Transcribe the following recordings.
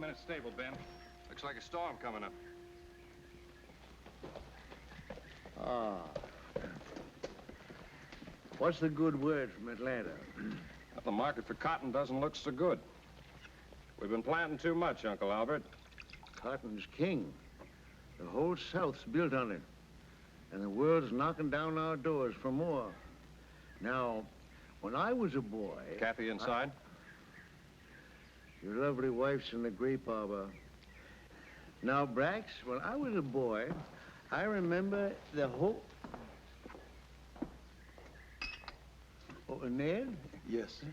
minute stable, Ben. Looks like a storm coming up. Ah. What's the good word from Atlanta? The market for cotton doesn't look so good. We've been planting too much, Uncle Albert. Cotton's king. The whole South's built on it. And the world's knocking down our doors for more. Now, when I was a boy... Kathy inside? Your lovely wife's in the grape arbor. Now, Brax, when I was a boy, I remember the whole... Oh, Ned? Yes, sir.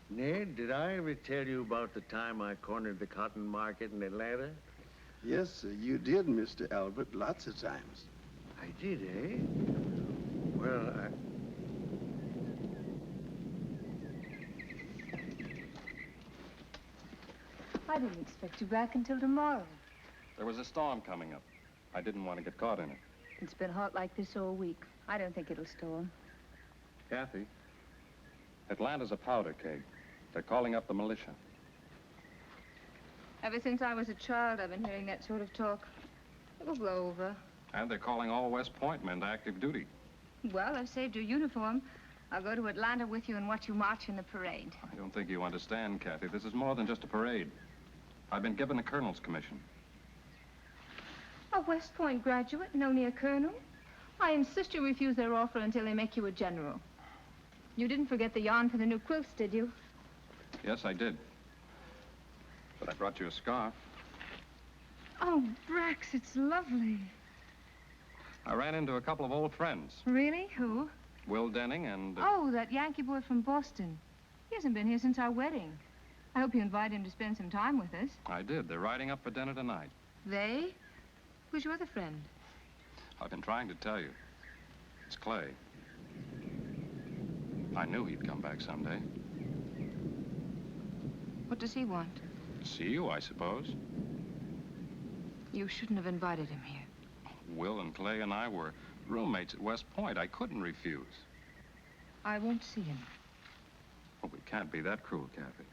Ned, did I ever tell you about the time I cornered the cotton market in Atlanta? Yes, sir, you did, Mr. Albert, lots of times. I did, eh? Well, I didn't expect you back until tomorrow. There was a storm coming up. I didn't want to get caught in it. It's been hot like this all week. I don't think it'll storm. Kathy, Atlanta's a powder keg. They're calling up the militia. Ever since I was a child, I've been hearing that sort of talk. It will blow over. And they're calling all West Point men to active duty. Well, I've saved your uniform. I'll go to Atlanta with you and watch you march in the parade. I don't think you understand, Kathy. This is more than just a parade. I've been given a colonel's commission. A West Point graduate and only a colonel? I insist you refuse their offer until they make you a general. You didn't forget the yarn for the new quilts, did you? Yes, I did. But I brought you a scarf. Oh, Brax, it's lovely. I ran into a couple of old friends. Really? Who? Will Denning and... Oh, that Yankee boy from Boston. He hasn't been here since our wedding. I hope you invite him to spend some time with us. I did. They're riding up for dinner tonight. They? Who's your other friend? I've been trying to tell you. It's Clay. I knew he'd come back someday. What does he want? See you, I suppose. You shouldn't have invited him here. Will and Clay and I were roommates at West Point. I couldn't refuse. I won't see him. Well, we can't be that cruel, Kathy.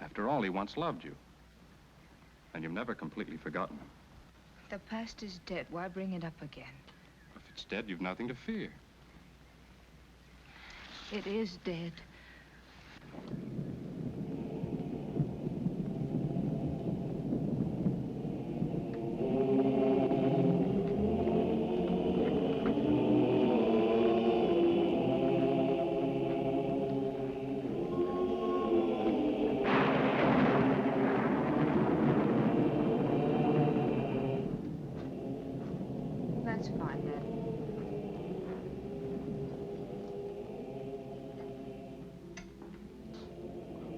After all, he once loved you. And you've never completely forgotten him. The past is dead. Why bring it up again? If it's dead, you've nothing to fear. It is dead. That's fine, then.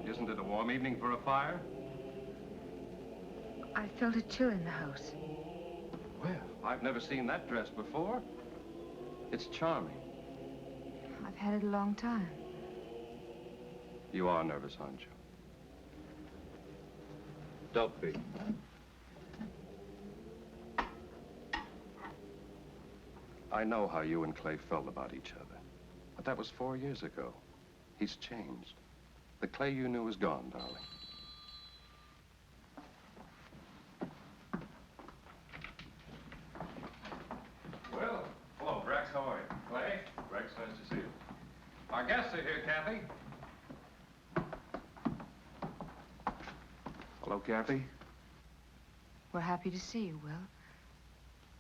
Isn't it a warm evening for a fire? I felt a chill in the house. Well, I've never seen that dress before. It's charming. I've had it a long time. You are nervous, aren't you? Don't be. I know how you and Clay felt about each other. But that was 4 years ago. He's changed. The Clay you knew is gone, darling. Well, hello, Brax. How are you? Clay? Brax, nice to see you. Our guests are here, Kathy. Hello, Kathy. We're happy to see you, Will.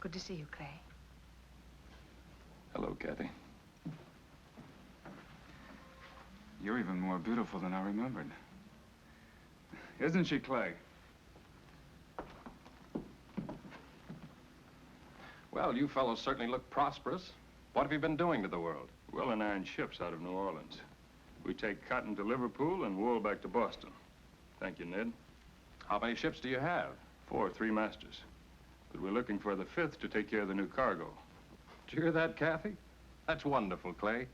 Good to see you, Clay. Hello, Kathy. You're even more beautiful than I remembered. Isn't she, Clay? Well, you fellows certainly look prosperous. What have you been doing to the world? Will and I in ships out of New Orleans. We take cotton to Liverpool and wool back to Boston. Thank you, Ned. How many ships do you have? 4, 3 masters. But we're looking for the 5th to take care of the new cargo. Did you hear that, Kathy? That's wonderful, Clay.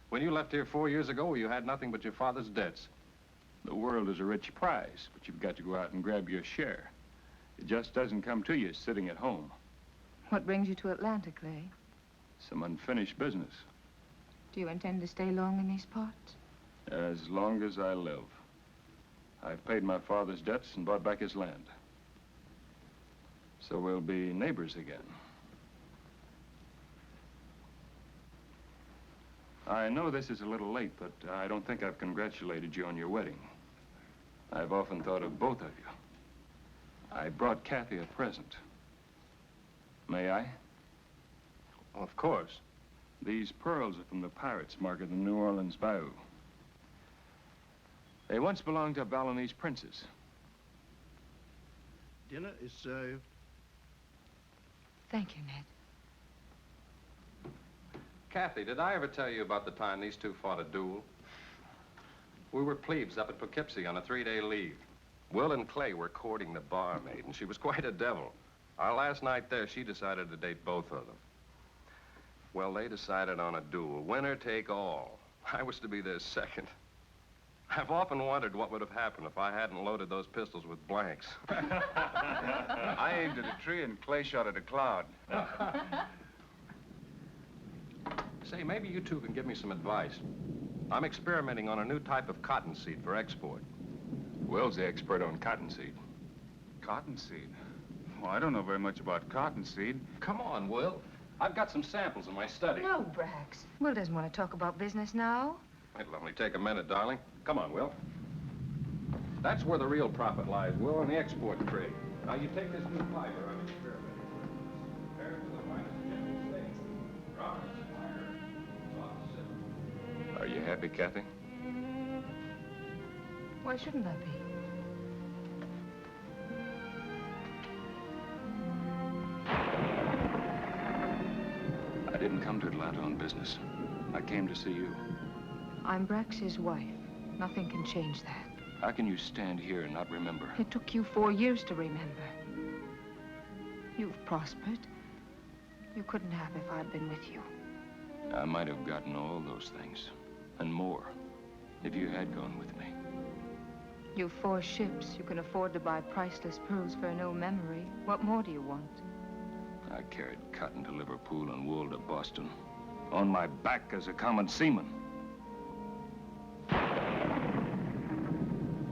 When you left here 4 years ago, you had nothing but your father's debts. The world is a rich prize, but you've got to go out and grab your share. It just doesn't come to you sitting at home. What brings you to Atlanta, Clay? Some unfinished business. Do you intend to stay long in these parts? As long as I live. I've paid my father's debts and bought back his land. So we'll be neighbors again. I know this is a little late, but I don't think I've congratulated you on your wedding. I've often thought of both of you. I brought Kathy a present. May I? Of course. These pearls are from the pirates market in the New Orleans Bayou. They once belonged to a Balinese princess. Dinner is served. Thank you, Ned. Kathy, did I ever tell you about the time these two fought a duel? We were plebes up at Poughkeepsie on a 3-day leave. Will and Clay were courting the barmaid, and she was quite a devil. Our last night there, she decided to date both of them. Well, they decided on a duel, winner take all. I was to be their second. I've often wondered what would have happened if I hadn't loaded those pistols with blanks. I aimed at a tree and Clay shot at a cloud. Say, maybe you two can give me some advice. I'm experimenting on a new type of cottonseed for export. Will's the expert on cottonseed. Cottonseed? Well, I don't know very much about cottonseed. Come on, Will. I've got some samples in my study. No, Brax. Will doesn't want to talk about business now. It'll only take a minute, darling. Come on, Will. That's where the real profit lies, Will, in the export trade. Now, you take this new fiber I'm experimenting with. Compare it to the finest Jennings steak. Robert, fire, soft silk. Are you happy, Kathy? Why shouldn't I be? I didn't come to Atlanta on business. I came to see you. I'm Brax's wife. Nothing can change that. How can you stand here and not remember? It took you 4 years to remember. You've prospered. You couldn't have if I'd been with you. I might have gotten all those things, and more, if you had gone with me. You've 4 ships. You can afford to buy priceless pearls for an old memory. What more do you want? I carried cotton to Liverpool and wool to Boston, on my back as a common seaman.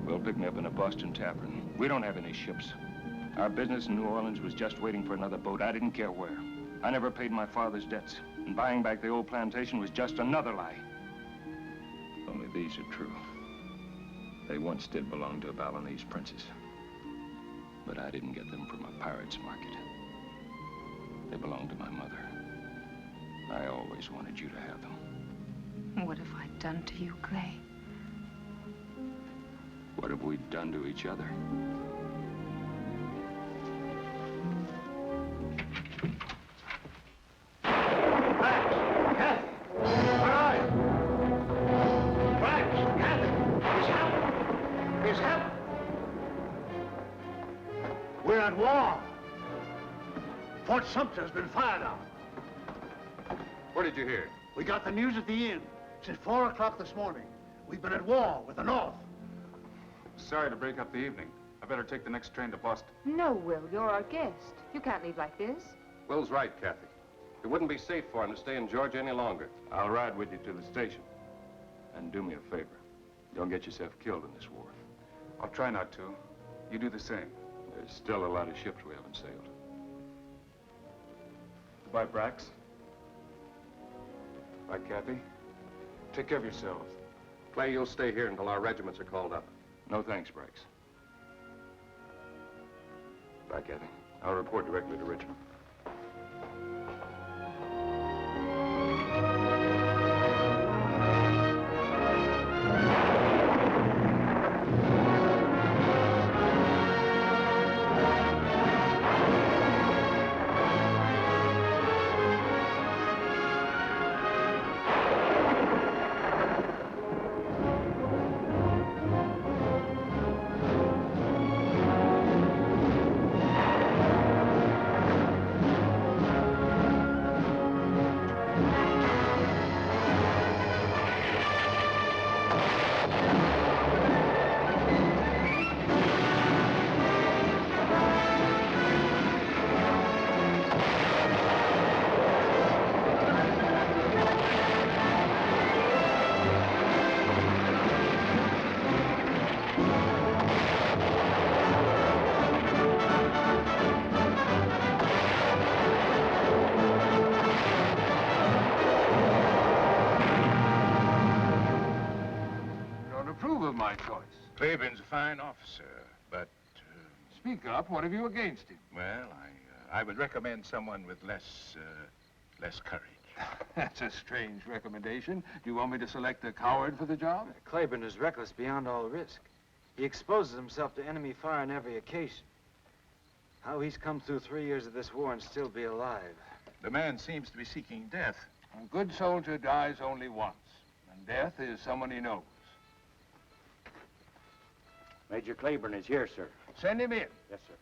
Will picked me up in a Boston tavern. We don't have any ships. Our business in New Orleans was just waiting for another boat. I didn't care where. I never paid my father's debts, and buying back the old plantation was just another lie. Only these are true. They once did belong to a Balinese princess, but I didn't get them from a pirate's market. They belonged to my mother. I always wanted you to have them. What have I done to you, Clay? What have we done to each other? We're at war. Fort Sumter's been fired on. Where did you hear? We got the news at the inn. Since 4 o'clock this morning. We've been at war with the North. Sorry to break up the evening. I better take the next train to Boston. No, Will. You're our guest. You can't leave like this. Will's right, Kathy. It wouldn't be safe for him to stay in Georgia any longer. I'll ride with you to the station. And do me a favor. Don't get yourself killed in this war. I'll try not to. You do the same. There's still a lot of ships we haven't sailed. Goodbye, Brax. Bye, Kathy. Take care of yourselves. Clay, you'll stay here until our regiments are called up. No thanks, Brax. Bye, Kathy. I'll report directly to Richmond. of my choice. Claiborne's a fine officer, but... Speak up. What have you against him? Well, I would recommend someone with less courage. That's a strange recommendation. Do you want me to select a coward for the job? Claiborne is reckless beyond all risk. He exposes himself to enemy fire on every occasion. How he's come through 3 years of this war and still be alive. The man seems to be seeking death. A good soldier dies only once, and death is someone he knows. Major Claiborne is here, sir. Send him in. Yes, sir.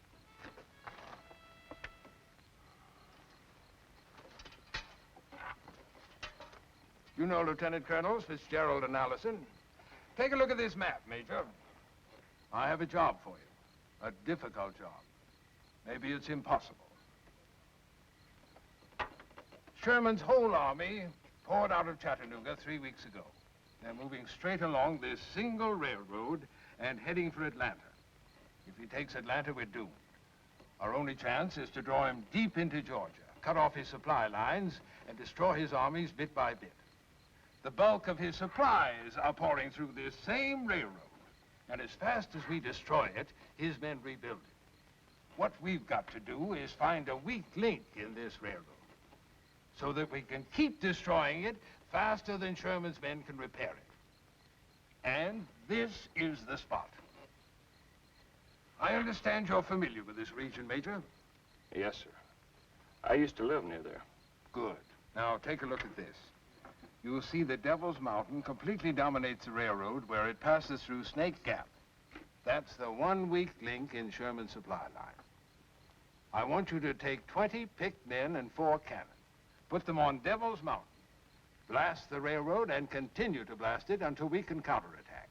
You know Lieutenant Colonels Fitzgerald and Allison. Take a look at this map, Major. I have a job for you. A difficult job. Maybe it's impossible. Sherman's whole army poured out of Chattanooga 3 weeks ago. They're moving straight along this single railroad and heading for Atlanta. If he takes Atlanta, we're doomed. Our only chance is to draw him deep into Georgia, cut off his supply lines, and destroy his armies bit by bit. The bulk of his supplies are pouring through this same railroad. And as fast as we destroy it, his men rebuild it. What we've got to do is find a weak link in this railroad so that we can keep destroying it faster than Sherman's men can repair it. And this is the spot. I understand you're familiar with this region, Major. Yes, sir. I used to live near there. Good. Now, take a look at this. You'll see that Devil's Mountain completely dominates the railroad where it passes through Snake Gap. That's the one weak link in Sherman's supply line. I want you to take 20 picked men and 4 cannon. Put them on Devil's Mountain. Blast the railroad and continue to blast it until we can counterattack.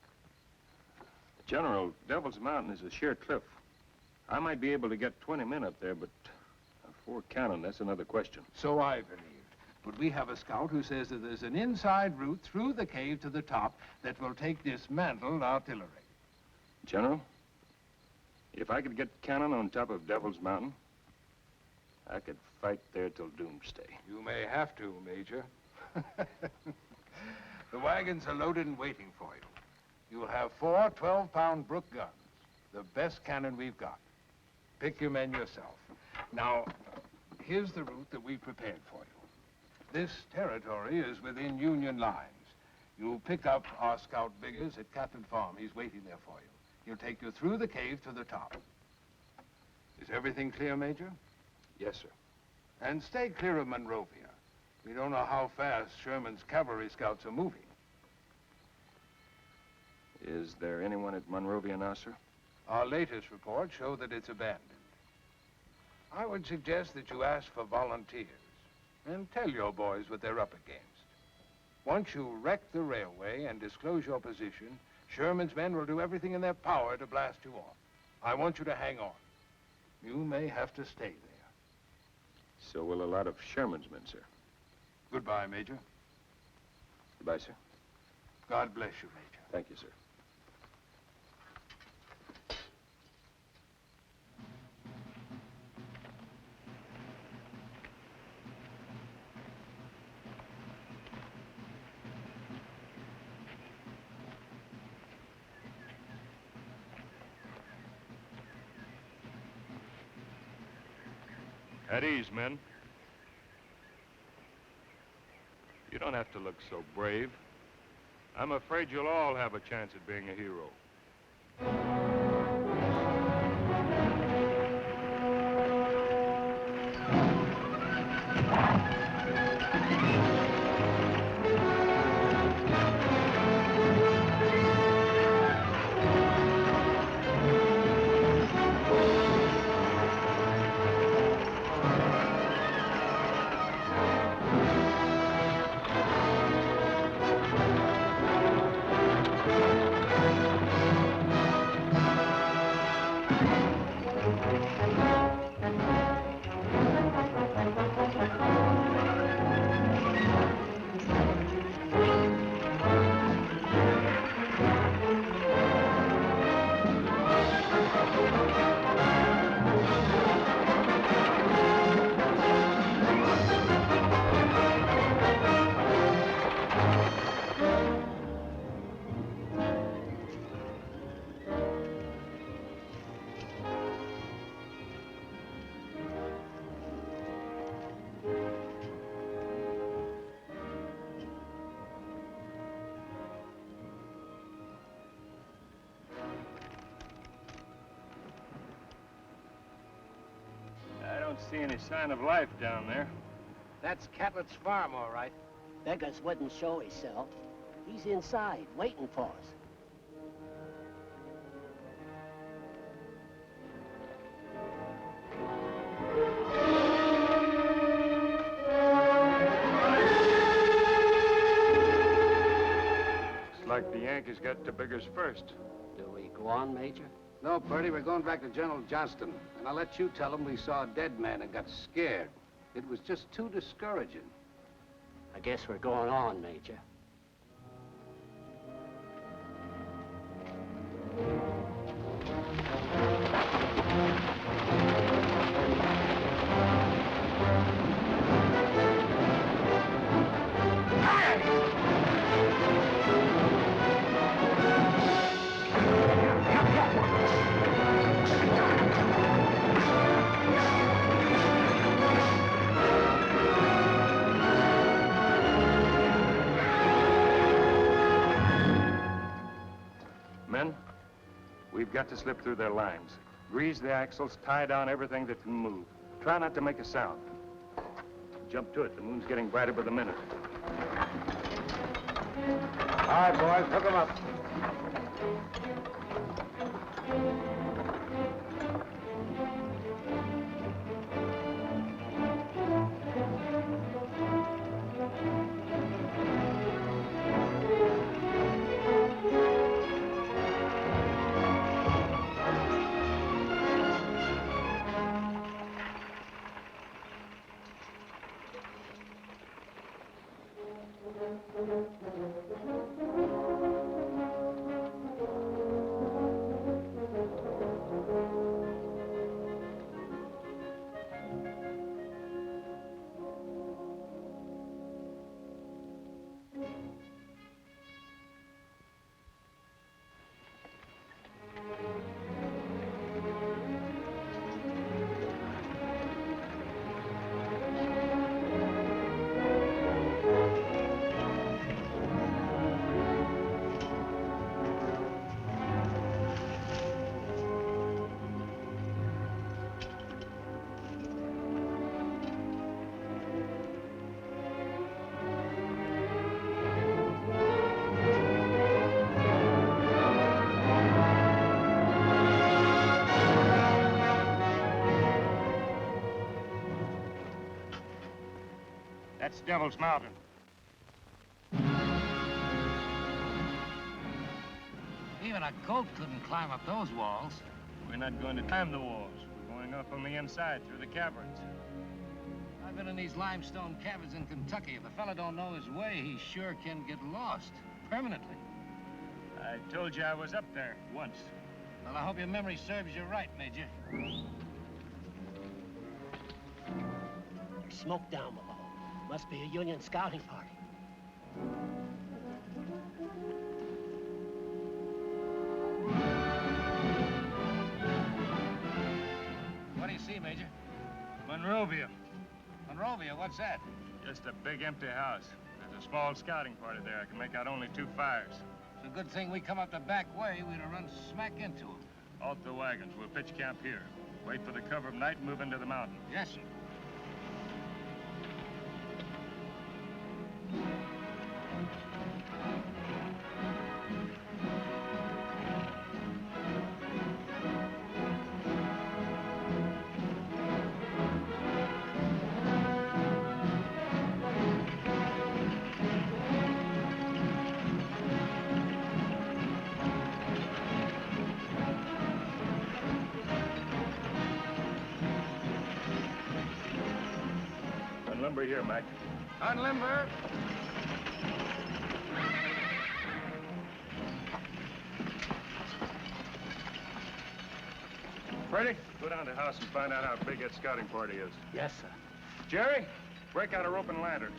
General, Devil's Mountain is a sheer cliff. I might be able to get 20 men up there, but 4 cannon, that's another question. So I believe. But we have a scout who says that there's an inside route through the cave to the top that will take dismantled artillery. General, if I could get cannon on top of Devil's Mountain, I could fight there till doomsday. You may have to, Major. The wagons are loaded and waiting for you. You'll have 4 12-pound Brook guns, the best cannon we've got. Pick your men yourself. Now, here's the route that we prepared for you. This territory is within Union lines. You'll pick up our scout Biggers at Captain Farm. He's waiting there for you. He'll take you through the cave to the top. Is everything clear, Major? Yes, sir. And stay clear of Monrovia. We don't know how fast Sherman's cavalry scouts are moving. Is there anyone at Monrovia now, sir? Our latest reports show that it's abandoned. I would suggest that you ask for volunteers and tell your boys what they're up against. Once you wreck the railway and disclose your position, Sherman's men will do everything in their power to blast you off. I want you to hang on. You may have to stay there. So will a lot of Sherman's men, sir. Goodbye, Major. Goodbye, sir. God bless you, Major. Thank you, sir. At ease, men. You don't have to look so brave. I'm afraid you'll all have a chance at being a hero. see any sign of life down there. That's Catlett's farm, all right. Beggars wouldn't show himself. He's inside, waiting for us. Looks like the Yankees got to Biggers first. Do we go on, Major? No, Purdy, we're going back to General Johnston. And I'll let you tell him we saw a dead man and got scared. It was just too discouraging. I guess we're going on, Major. Men, we've got to slip through their lines. Grease the axles, tie down everything that can move. Try not to make a sound. Jump to it. The moon's getting brighter by the minute. All right, boys, hook 'em up. That's Devil's Mountain. Even a goat couldn't climb up those walls. We're not going to climb the walls. We're going up on the inside through the caverns. I've been in these limestone caverns in Kentucky. If a fella don't know his way, he sure can get lost. Permanently. I told you I was up there once. Well, I hope your memory serves you right, Major. There's smoke down below. Must be a Union scouting party. What do you see, Major? Monrovia. Monrovia, what's that? Just a big empty house. There's a small scouting party there. I can make out only 2 fires. It's a good thing we come up the back way. We'd have run smack into them. Halt the wagons. We'll pitch camp here. Wait for the cover of night and move into the mountain. Yes, sir. Unlimber here, Mac. Unlimber. Purdy, go down to the house and find out how big that scouting party is. Yes, sir. Jerry, break out a rope and lantern.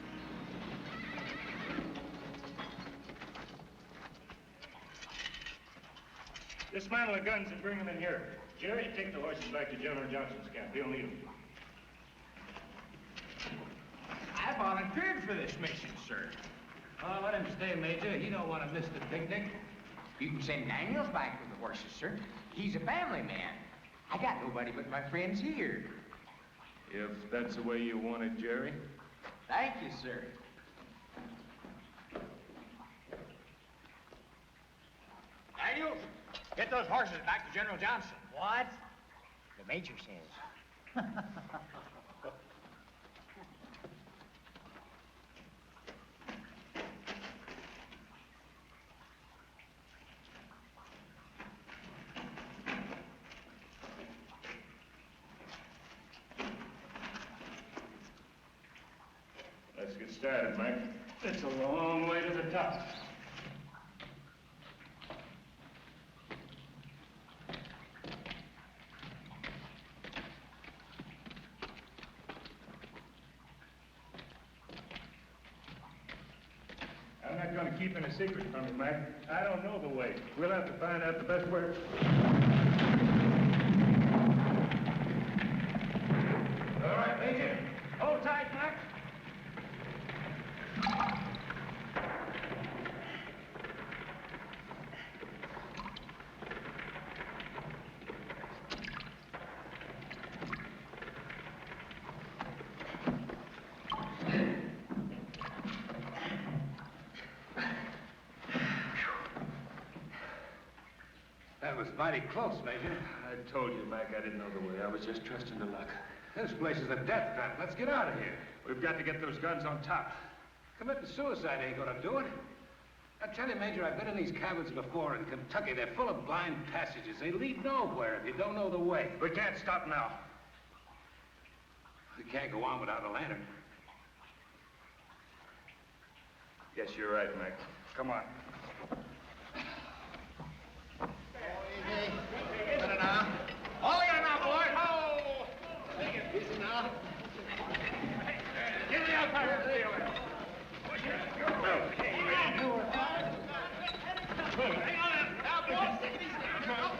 Dismantle the guns and bring them in here. Jerry, take the horses back to General Johnston's camp. He'll need them. I volunteered for this mission, sir. Oh, let him stay, Major. He don't want to miss the picnic. You can send Daniels back with the horses, sir. He's a family man. I got nobody but my friends here. If that's the way you want it, Jerry. Thank you, sir. Daniels, get those horses back to General Johnston. What? The major says. Let's get started, Mike. It's a long way to the top. I'm not going to keep any secret from you, Mike. I don't know the way. We'll have to find out the best way. All right, Major. Hold tight, Mike. That was mighty close, Major. I told you, Mike, I didn't know the way. I was just trusting to luck. This place is a death trap. Let's get out of here. We've got to get those guns on top. Committing suicide ain't gonna do it. I tell you, Major, I've been in these cabins before in Kentucky. They're full of blind passages. They lead nowhere if you don't know the way. We can't stop now. We can't go on without a lantern. Yes, you're right, Mike. Come on. All in now, boy. Oh! Take it easy now. Give me out there. Hang on now, boys. Take it easy now.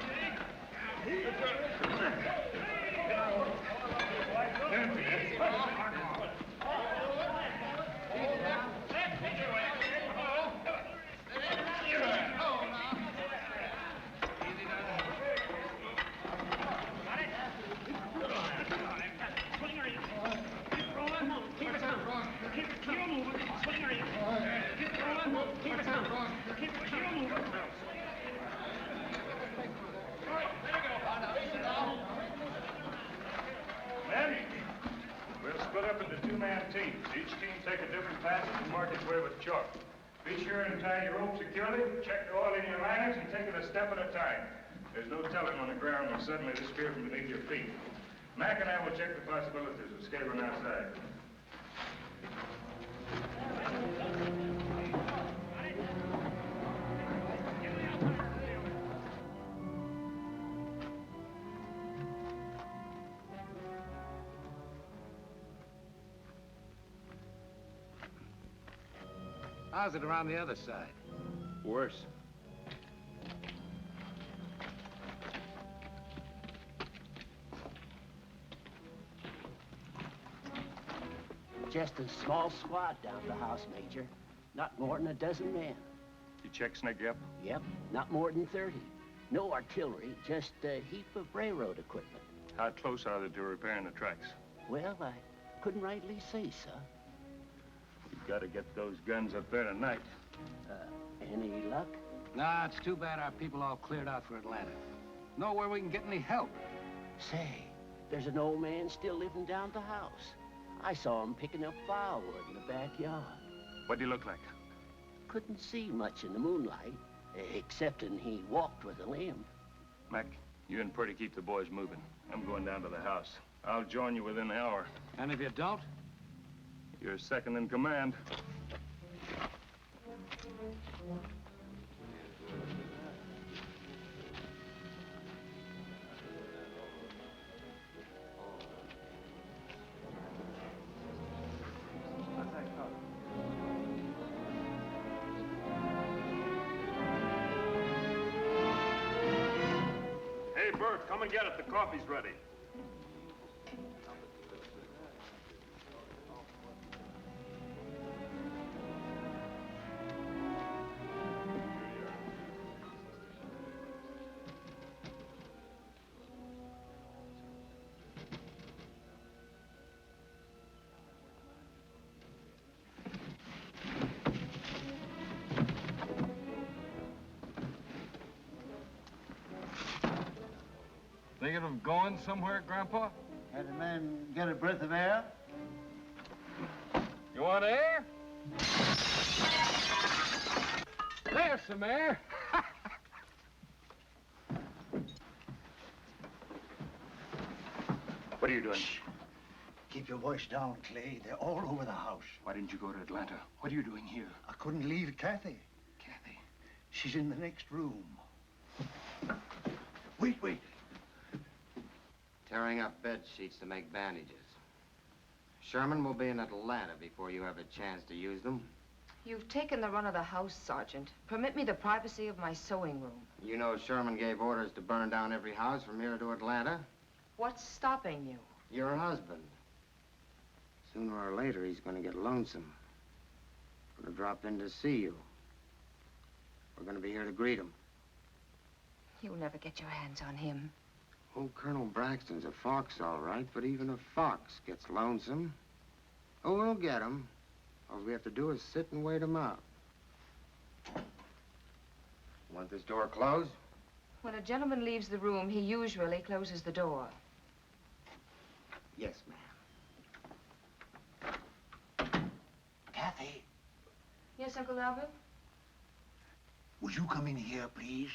Men, we'll split up into two-man teams. Each team take a different passage and mark its way with chalk. Be sure and tie your rope securely, check the oil in your liners, and take it a step at a time. There's no telling when the ground will suddenly disappear from beneath your feet. Mac and I will check the possibilities of scaling outside. How's it around the other side? Worse. Just a small squad down the house, Major. Not more than a dozen men. You check Snake up? Yep, not more than 30. No artillery, just a heap of railroad equipment. How close are they to repairing the tracks? Well, I couldn't rightly say, sir. We've got to get those guns up there tonight. Any luck? Nah, it's too bad our people all cleared out for Atlanta. Nowhere we can get any help. Say, there's an old man still living down the house. I saw him picking up firewood in the backyard. What do you look like? Couldn't see much in the moonlight, excepting he walked with a limp. Mac, you and Purdy keep the boys moving. I'm going down to the house. I'll join you within an hour. And if you don't? You're second in command. Hey, Bert, come and get it. The coffee's ready. Thinking of going somewhere, Grandpa? Had a man get a breath of air? You want air? There's some air. What are you doing? Shh. Keep your voice down, Clay. They're all over the house. Why didn't you go to Atlanta? What are you doing here? I couldn't leave Kathy. Kathy. She's in the next room. Wait. Tearing up bed sheets to make bandages. Sherman will be in Atlanta before you have a chance to use them. You've taken the run of the house, Sergeant. Permit me the privacy of my sewing room. You know Sherman gave orders to burn down every house from here to Atlanta. What's stopping you? Your husband. Sooner or later, he's going to get lonesome. Going to drop in to see you. We're going to be here to greet him. You'll never get your hands on him. Oh, Colonel Braxton's a fox, all right, but even a fox gets lonesome. Oh, we'll get him. All we have to do is sit and wait him out. Want this door closed? When a gentleman leaves the room, he usually closes the door. Yes, ma'am. Kathy, Yes, Uncle Albert? would you come in here, please?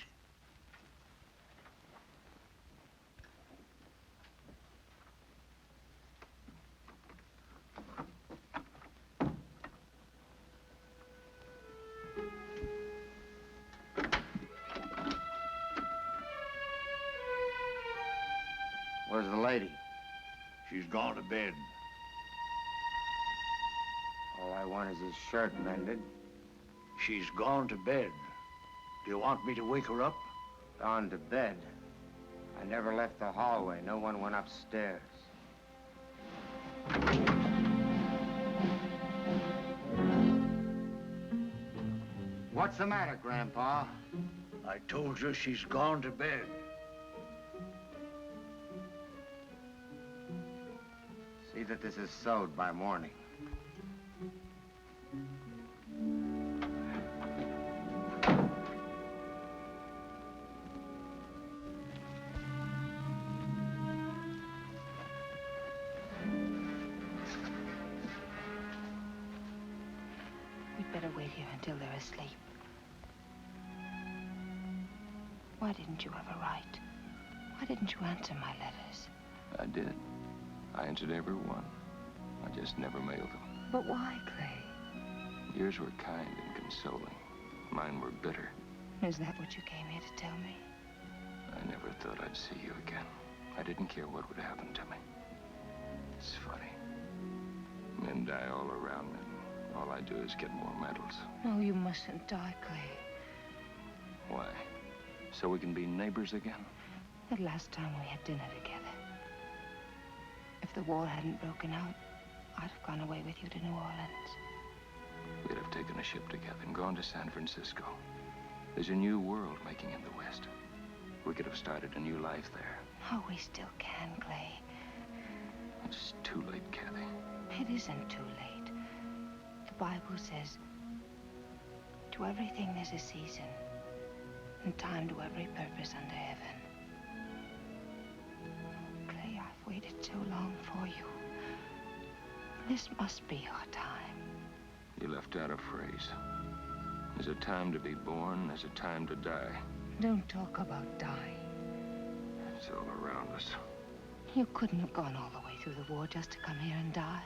Where's the lady? She's gone to bed. All I want is his shirt mended. She's gone to bed. Do you want me to wake her up? Gone to bed. I never left the hallway. No one went upstairs. What's the matter, Grandpa? I told you she's gone to bed. See that this is sewed by morning. We'd better wait here until they're asleep. Why didn't you ever write? Why didn't you answer my letters? I did. I answered every one. I just never mailed them. But why, Clay? Yours were kind and consoling. Mine were bitter. Is that what you came here to tell me? I never thought I'd see you again. I didn't care what would happen to me. It's funny. Men die all around me. All I do is get more medals. No, you mustn't die, Clay. Why? So we can be neighbors again? That last time we had dinner together. If the war hadn't broken out, I'd have gone away with you to New Orleans. We'd have taken a ship together and gone to San Francisco. There's a new world making in the West. We could have started a new life there. Oh, we still can, Clay. It's too late, Kathy. It isn't too late. The Bible says, to everything there's a season, and time to every purpose under heaven. Clay, I've waited so long for you. This must be our time. You left out a phrase. There's a time to be born, there's a time to die. Don't talk about dying. It's all around us. You couldn't have gone all the way through the war just to come here and die.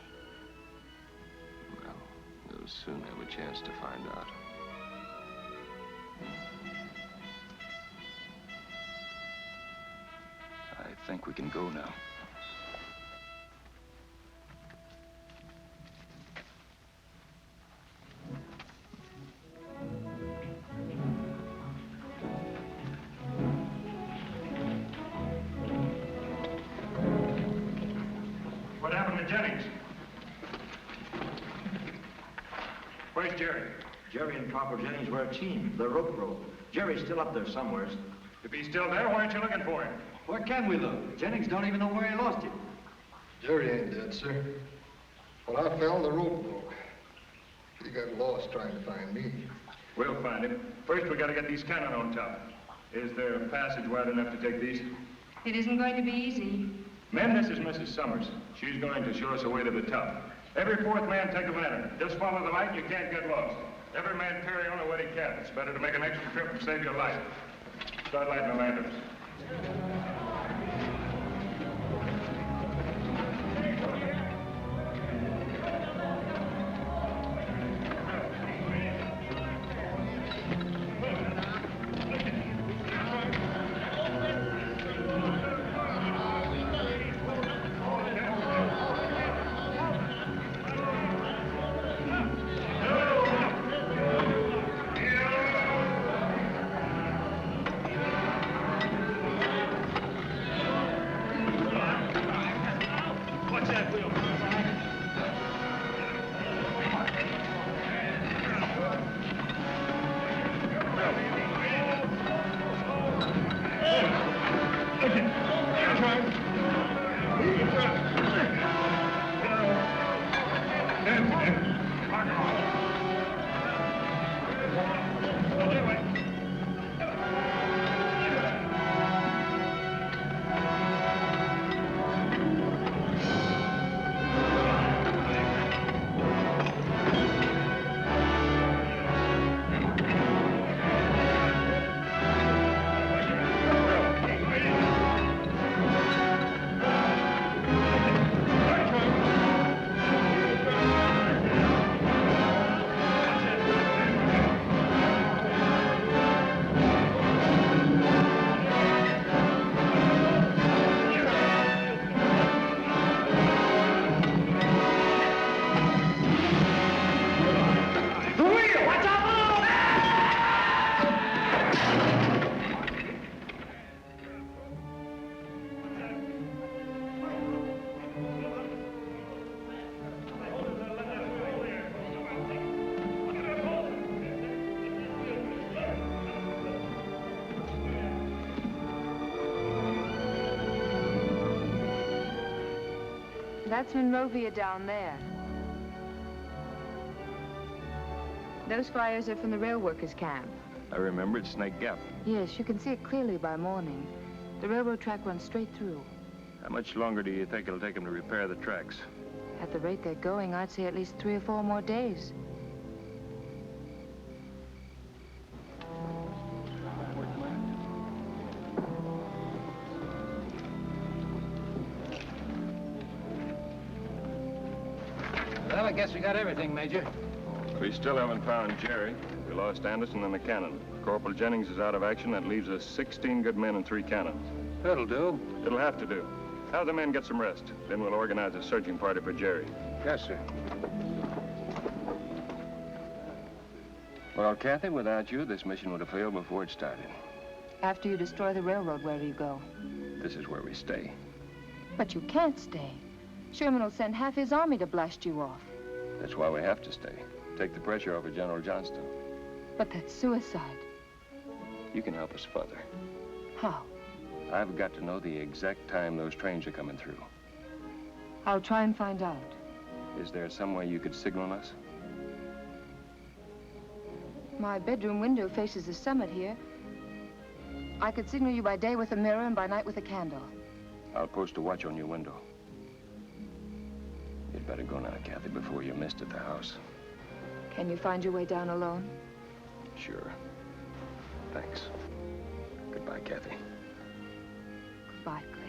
Well, we'll soon have a chance to find out. I think we can go now. What happened to Jennings? Where's Jerry? Jerry and Corporal Jennings were a team. The rope broke. Jerry's still up there somewheres. If he's still there, why aren't you looking for him? Where can we look? Jennings don't even know where he lost it. Jerry ain't dead, sir. When I fell, the rope broke. He got lost trying to find me. We'll find him. First, we gotta get these cannon on top. Is there a passage wide enough to take these? It isn't going to be easy. Men, this is Mrs. Summers. She's going to show us a way to the top. Every fourth man take a lantern. Just follow the light and you can't get lost. Every man carry on a wetty cap. It's better to make an extra trip and save your life. Start lighting the lanterns. That's Monroe down there. Those fires are from the rail workers' camp. I remember it's Snake Gap. Yes, you can see it clearly by morning. The railroad track runs straight through. How much longer do you think it'll take them to repair the tracks? At the rate they're going, I'd say at least 3 or 4 more days. Well, I guess we got everything, Major. We still haven't found Jerry. We lost Anderson and the cannon. Corporal Jennings is out of action. That leaves us 16 good men and 3 cannons. That'll do. It'll have to do. Have the men get some rest. Then we'll organize a searching party for Jerry. Yes, sir. Well, Kathy, without you, this mission would have failed before it started. After you destroy the railroad, where do you go? This is where we stay. But you can't stay. Sherman will send half his army to blast you off. That's why we have to stay. Take the pressure off of General Johnston. But that's suicide. You can help us further. How? I've got to know the exact time those trains are coming through. I'll try and find out. Is there some way you could signal us? My bedroom window faces the summit here. I could signal you by day with a mirror and by night with a candle. I'll post a watch on your window. You'd better go now, Kathy, before you're missed at the house. Can you find your way down alone? Sure. Thanks. Goodbye, Kathy. Goodbye, Clay.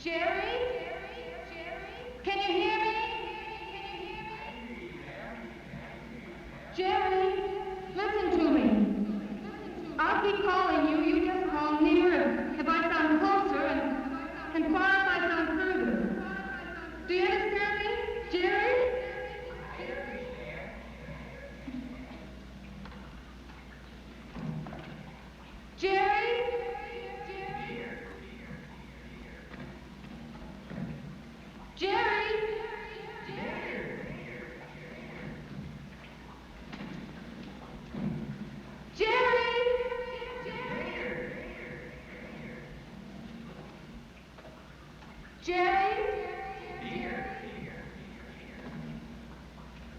Jerry? Can you hear me?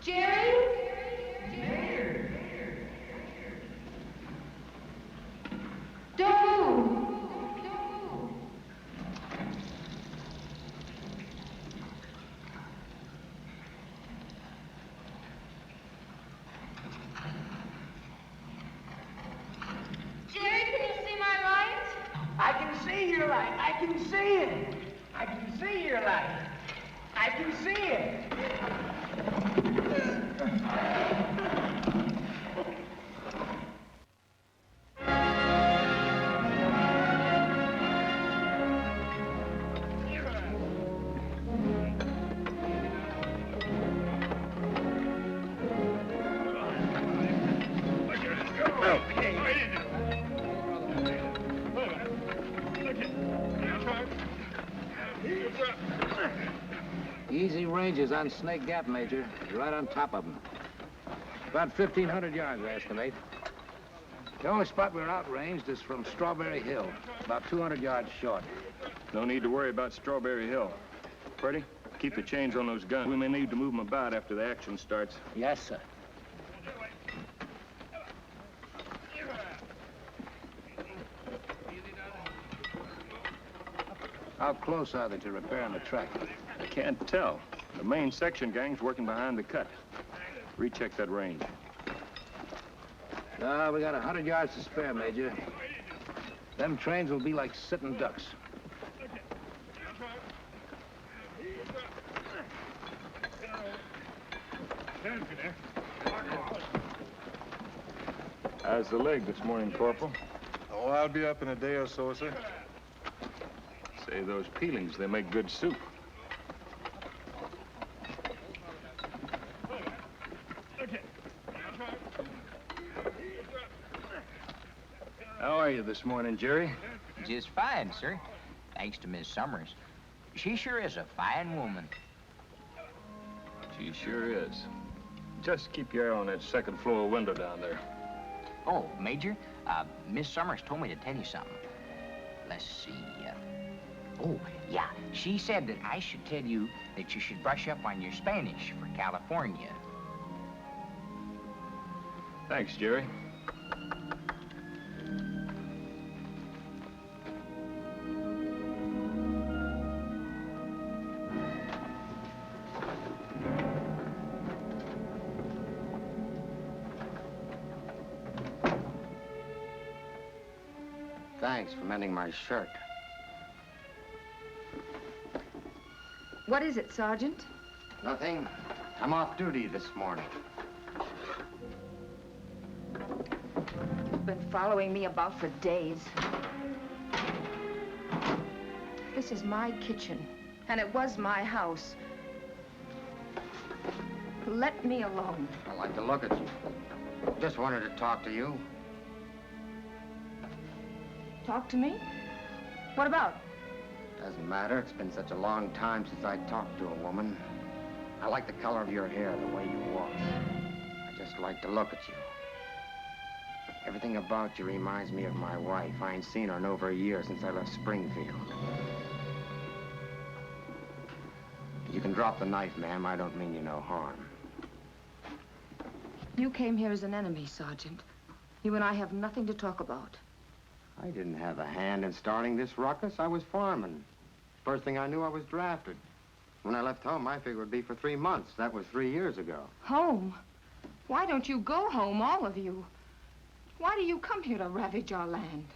Jerry? Don't move. Jerry, can you see my light? I can see your light. I can see it. I can see your light. I can see it. Easy ranges on Snake Gap, Major. You're right on top of them. About 1,500 yards, I estimate. The only spot we're outranged is from Strawberry Hill, about 200 yards short. No need to worry about Strawberry Hill. Purdy, keep the chains on those guns. We may need to move them about after the action starts. Yes, sir. How close are they to repairing the track? I can't tell. The main section gang's working behind the cut. Recheck that range. We got 100 yards to spare, Major. Them trains will be like sitting ducks. How's the leg this morning, Corporal? Oh, I'll be up in a day or so, sir. Say, those peelings, they make good soup. How are you this morning, Jerry? Just fine, sir. Thanks to Miss Summers. She sure is a fine woman. She sure is. Just keep your eye on that second floor window down there. Oh, Major, Miss Summers told me to tell you something. Let's see. Oh, yeah. She said that I should tell you that you should brush up on your Spanish for California. Thanks, Jerry. Thanks for mending my shirt. What is it, Sergeant? Nothing. I'm off duty this morning. You've been following me about for days. This is my kitchen, and it was my house. Let me alone. I like to look at you. Just wanted to talk to you. Talk to me? What about? Doesn't matter. It's been such a long time since I talked to a woman. I like the color of your hair, the way you walk. I just like to look at you. Everything about you reminds me of my wife. I ain't seen her in over a year since I left Springfield. You can drop the knife, ma'am. I don't mean you no harm. You came here as an enemy, Sergeant. You and I have nothing to talk about. I didn't have a hand in starting this ruckus. I was farming. First thing I knew, I was drafted. When I left home, I figured it'd be for 3 months. That was 3 years ago. Home? Why don't you go home, all of you? Why do you come here to ravage our land?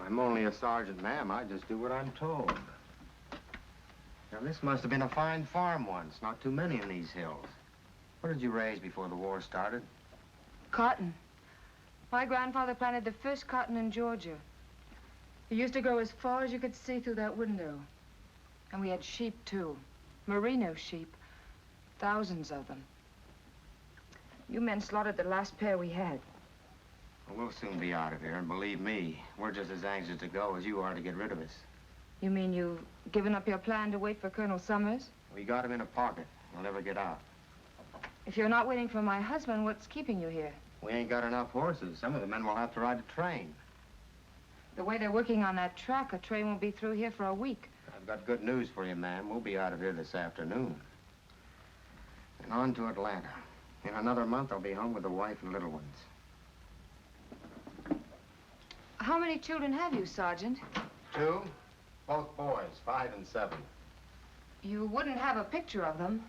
I'm only a sergeant, ma'am. I just do what I'm told. Now, this must have been a fine farm once. Not too many in these hills. What did you raise before the war started? Cotton. My grandfather planted the first cotton in Georgia. It used to grow as far as you could see through that window. And we had sheep, too. Merino sheep. Thousands of them. You men slaughtered the last pair we had. Well, we'll soon be out of here, and believe me, we're just as anxious to go as you are to get rid of us. You mean you've given up your plan to wait for Colonel Summers? We got him in a pocket. He'll never get out. If you're not waiting for my husband, what's keeping you here? We ain't got enough horses. Some of the men will have to ride a train. The way they're working on that track, a train won't be through here for a week. I've got good news for you, ma'am. We'll be out of here this afternoon. On to Atlanta. In another month, I'll be home with the wife and little ones. How many children have you, Sergeant? 2, both boys, 5 and 7. You wouldn't have a picture of them.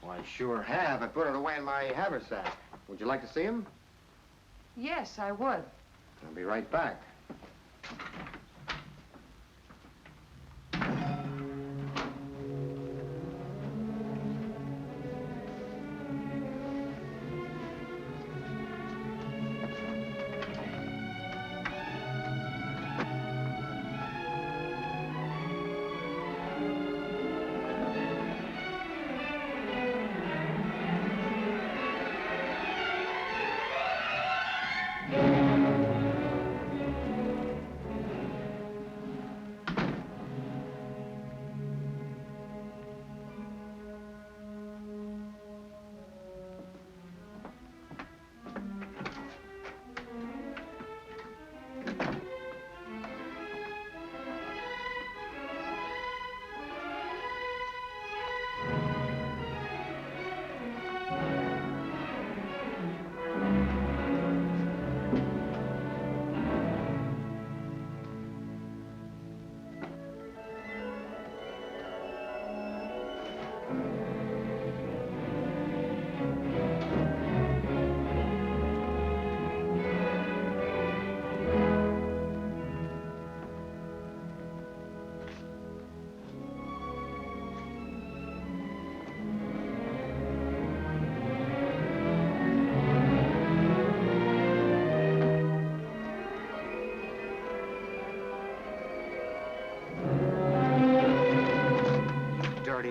Well, I sure have. I put it away in my haversack. Would you like to see him? Yes, I would. I'll be right back.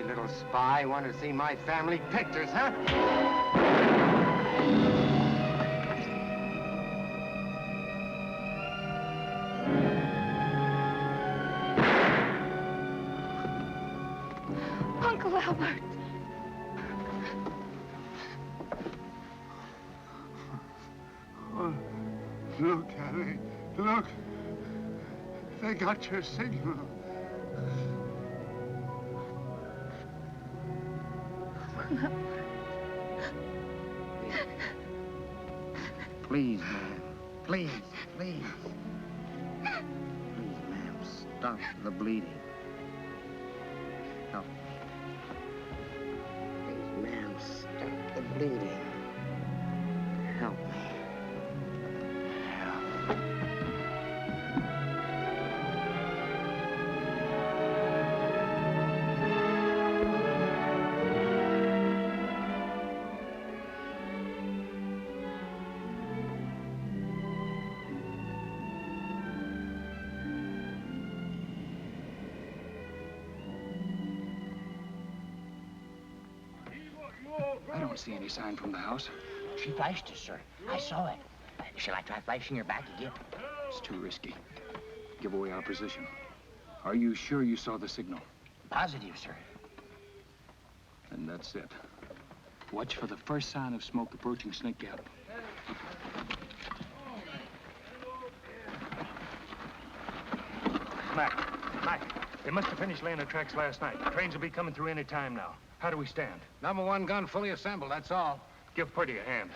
Little spy, want to see my family pictures, huh? Uncle Albert. Oh, look, Harry, look. They got your signal. Please, ma'am. Please, please. Please, ma'am, stop the bleeding. Help me. Please, ma'am, stop the bleeding. Help me. I don't see any sign from the house. She flashed us, sir. I saw it. Shall I try flashing her back again? It's too risky. Give away our position. Are you sure you saw the signal? Positive, sir. Then that's it. Watch for the first sign of smoke approaching Snake Gap. Mac, they must have finished laying the tracks last night. Trains will be coming through any time now. How do we stand? Number 1 gun fully assembled, that's all. Give Purdy a hand.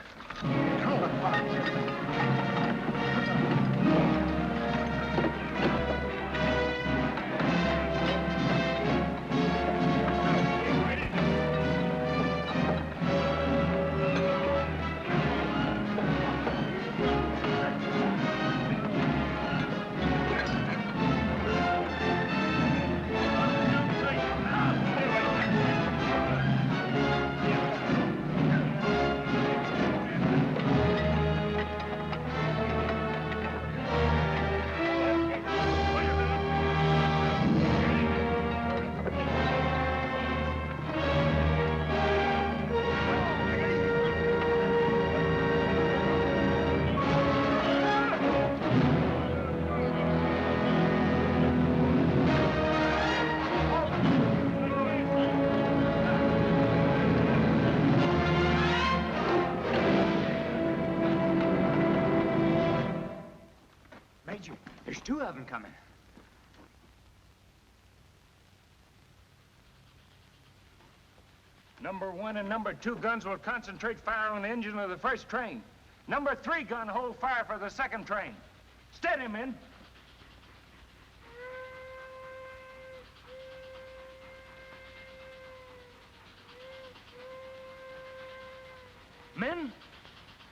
There's 2 of them coming. Number 1 and number 2 guns will concentrate fire on the engine of the first train. Number 3 gun hold fire for the second train. Steady, men. Men,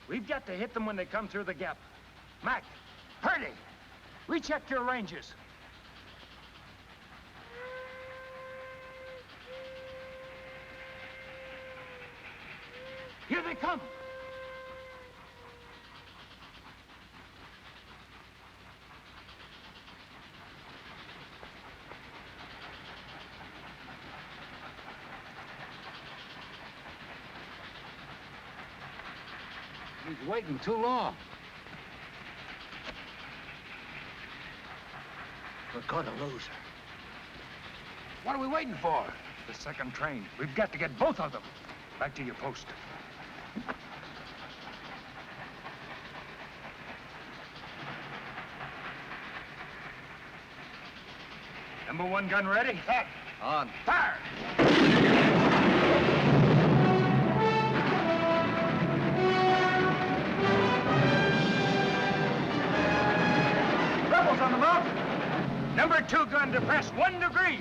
we've got to hit them when they come through the gap. Mac, Purdy, recheck your ranges. Here they come. He's waiting too long. We're gonna lose her. What are we waiting for? The second train. We've got to get both of them. Back to your post. Number 1 gun ready? Set. On. Fire! Rebels on the mount. Number 2 gun depressed 1 degree.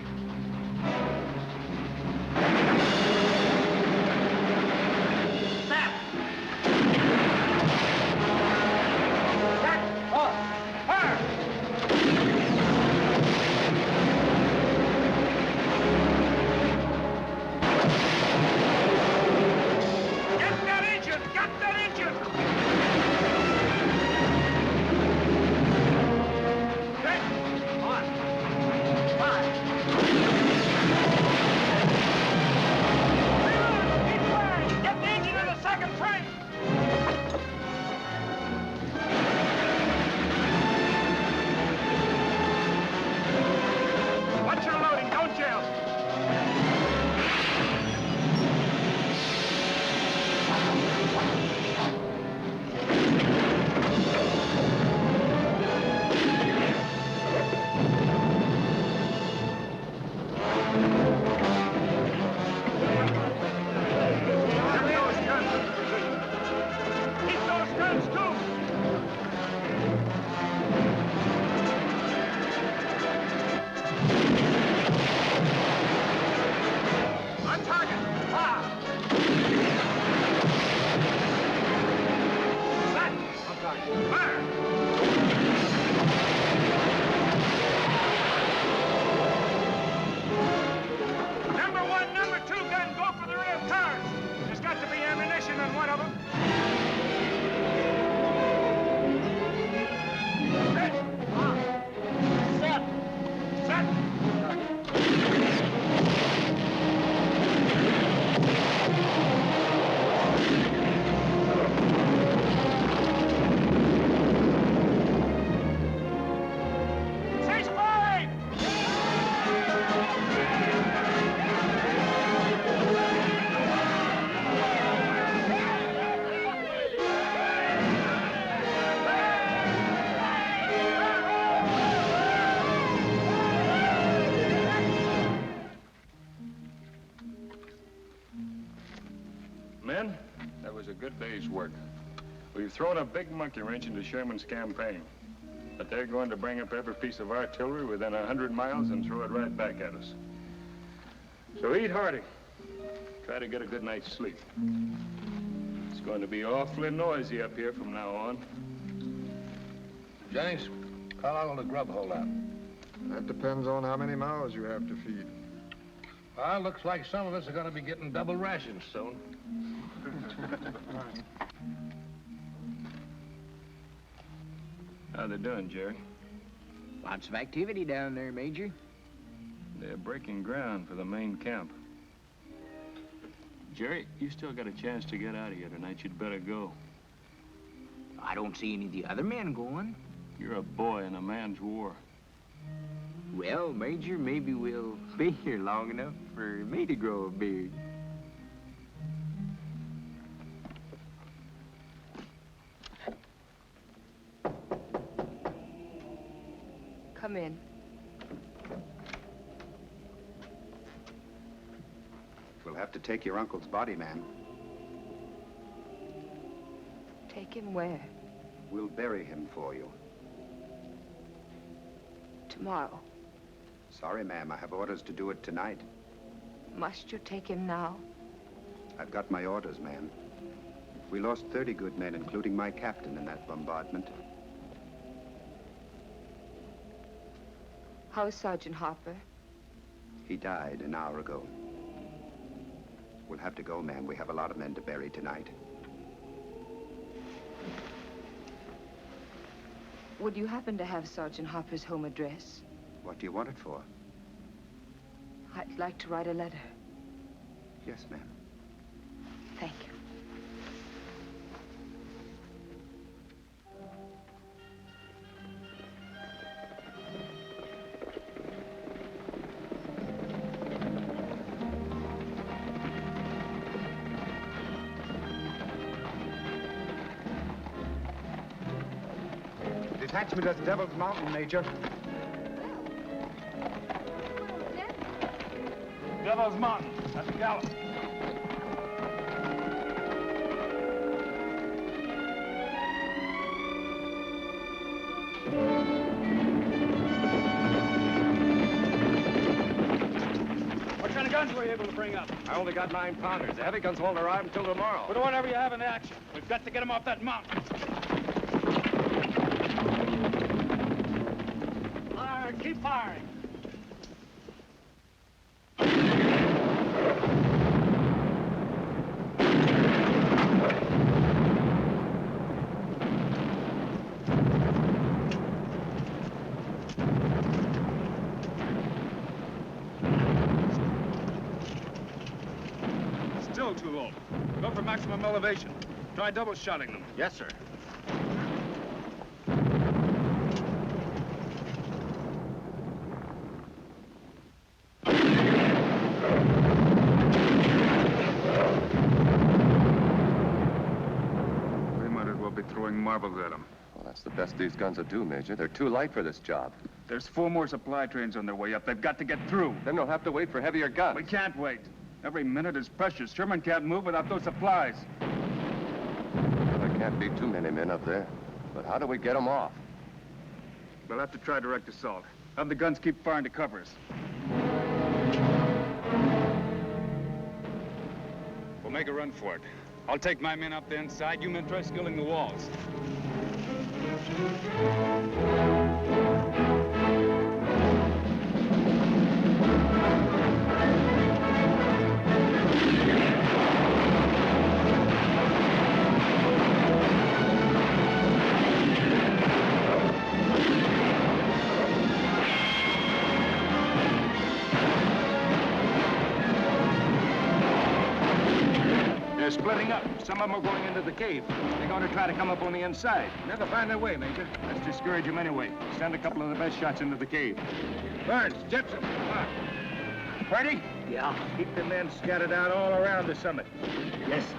Men, that was a good day's work. We've thrown a big monkey wrench into Sherman's campaign. But they're going to bring up every piece of artillery within 100 miles and throw it right back at us. So eat hearty. Try to get a good night's sleep. It's going to be awfully noisy up here from now on. Jennings, how long will the grub hold out? That depends on how many mouths you have to feed. Well, looks like some of us are going to be getting double rations soon. How they doing, Jerry? Lots of activity down there, Major. They're breaking ground for the main camp. Jerry, you still got a chance to get out of here tonight. You'd better go. I don't see any of the other men going. You're a boy in a man's war. Well, Major, maybe we'll be here long enough for me to grow a beard. Come in. We'll have to take your uncle's body, ma'am. Take him where? We'll bury him for you. Tomorrow. Sorry, ma'am. I have orders to do it tonight. Must you take him now? I've got my orders, ma'am. We lost 30 good men, including my captain, in that bombardment. How's Sergeant Harper? He died an hour ago. We'll have to go, ma'am. We have a lot of men to bury tonight. Would you happen to have Sergeant Harper's home address? What do you want it for? I'd like to write a letter. Yes, ma'am. Thank you. Detachment at Devil's Mountain, Major. Devil's Mountain. That's a gallop. What kind of guns were you able to bring up? I only got 9-pounders. The heavy guns won't arrive until tomorrow. Put whatever you have in action. We've got to get them off that mountain. Fire, keep firing. Still too low. Go for maximum elevation. Try double shotting them. Yes, sir. They might as well be throwing marbles at them. Well, that's the best these guns will do, Major. They're too light for this job. There's 4 more supply trains on their way up. They've got to get through. Then they'll have to wait for heavier guns. We can't wait. Every minute is precious. Sherman can't move without those supplies. There can't be too many men up there. But how do we get them off? We'll have to try direct assault. Have the guns keep firing to cover us. We'll make a run for it. I'll take my men up the inside. You men try scaling the walls. They're splitting up. Some of them are going into the cave. They're going to try to come up on the inside. Never find their way, Major. Let's discourage them anyway. Send a couple of the best shots into the cave. Burns, Jepson, come on. Purdy? Yeah? Keep the men scattered out all around the summit. Yes, sir.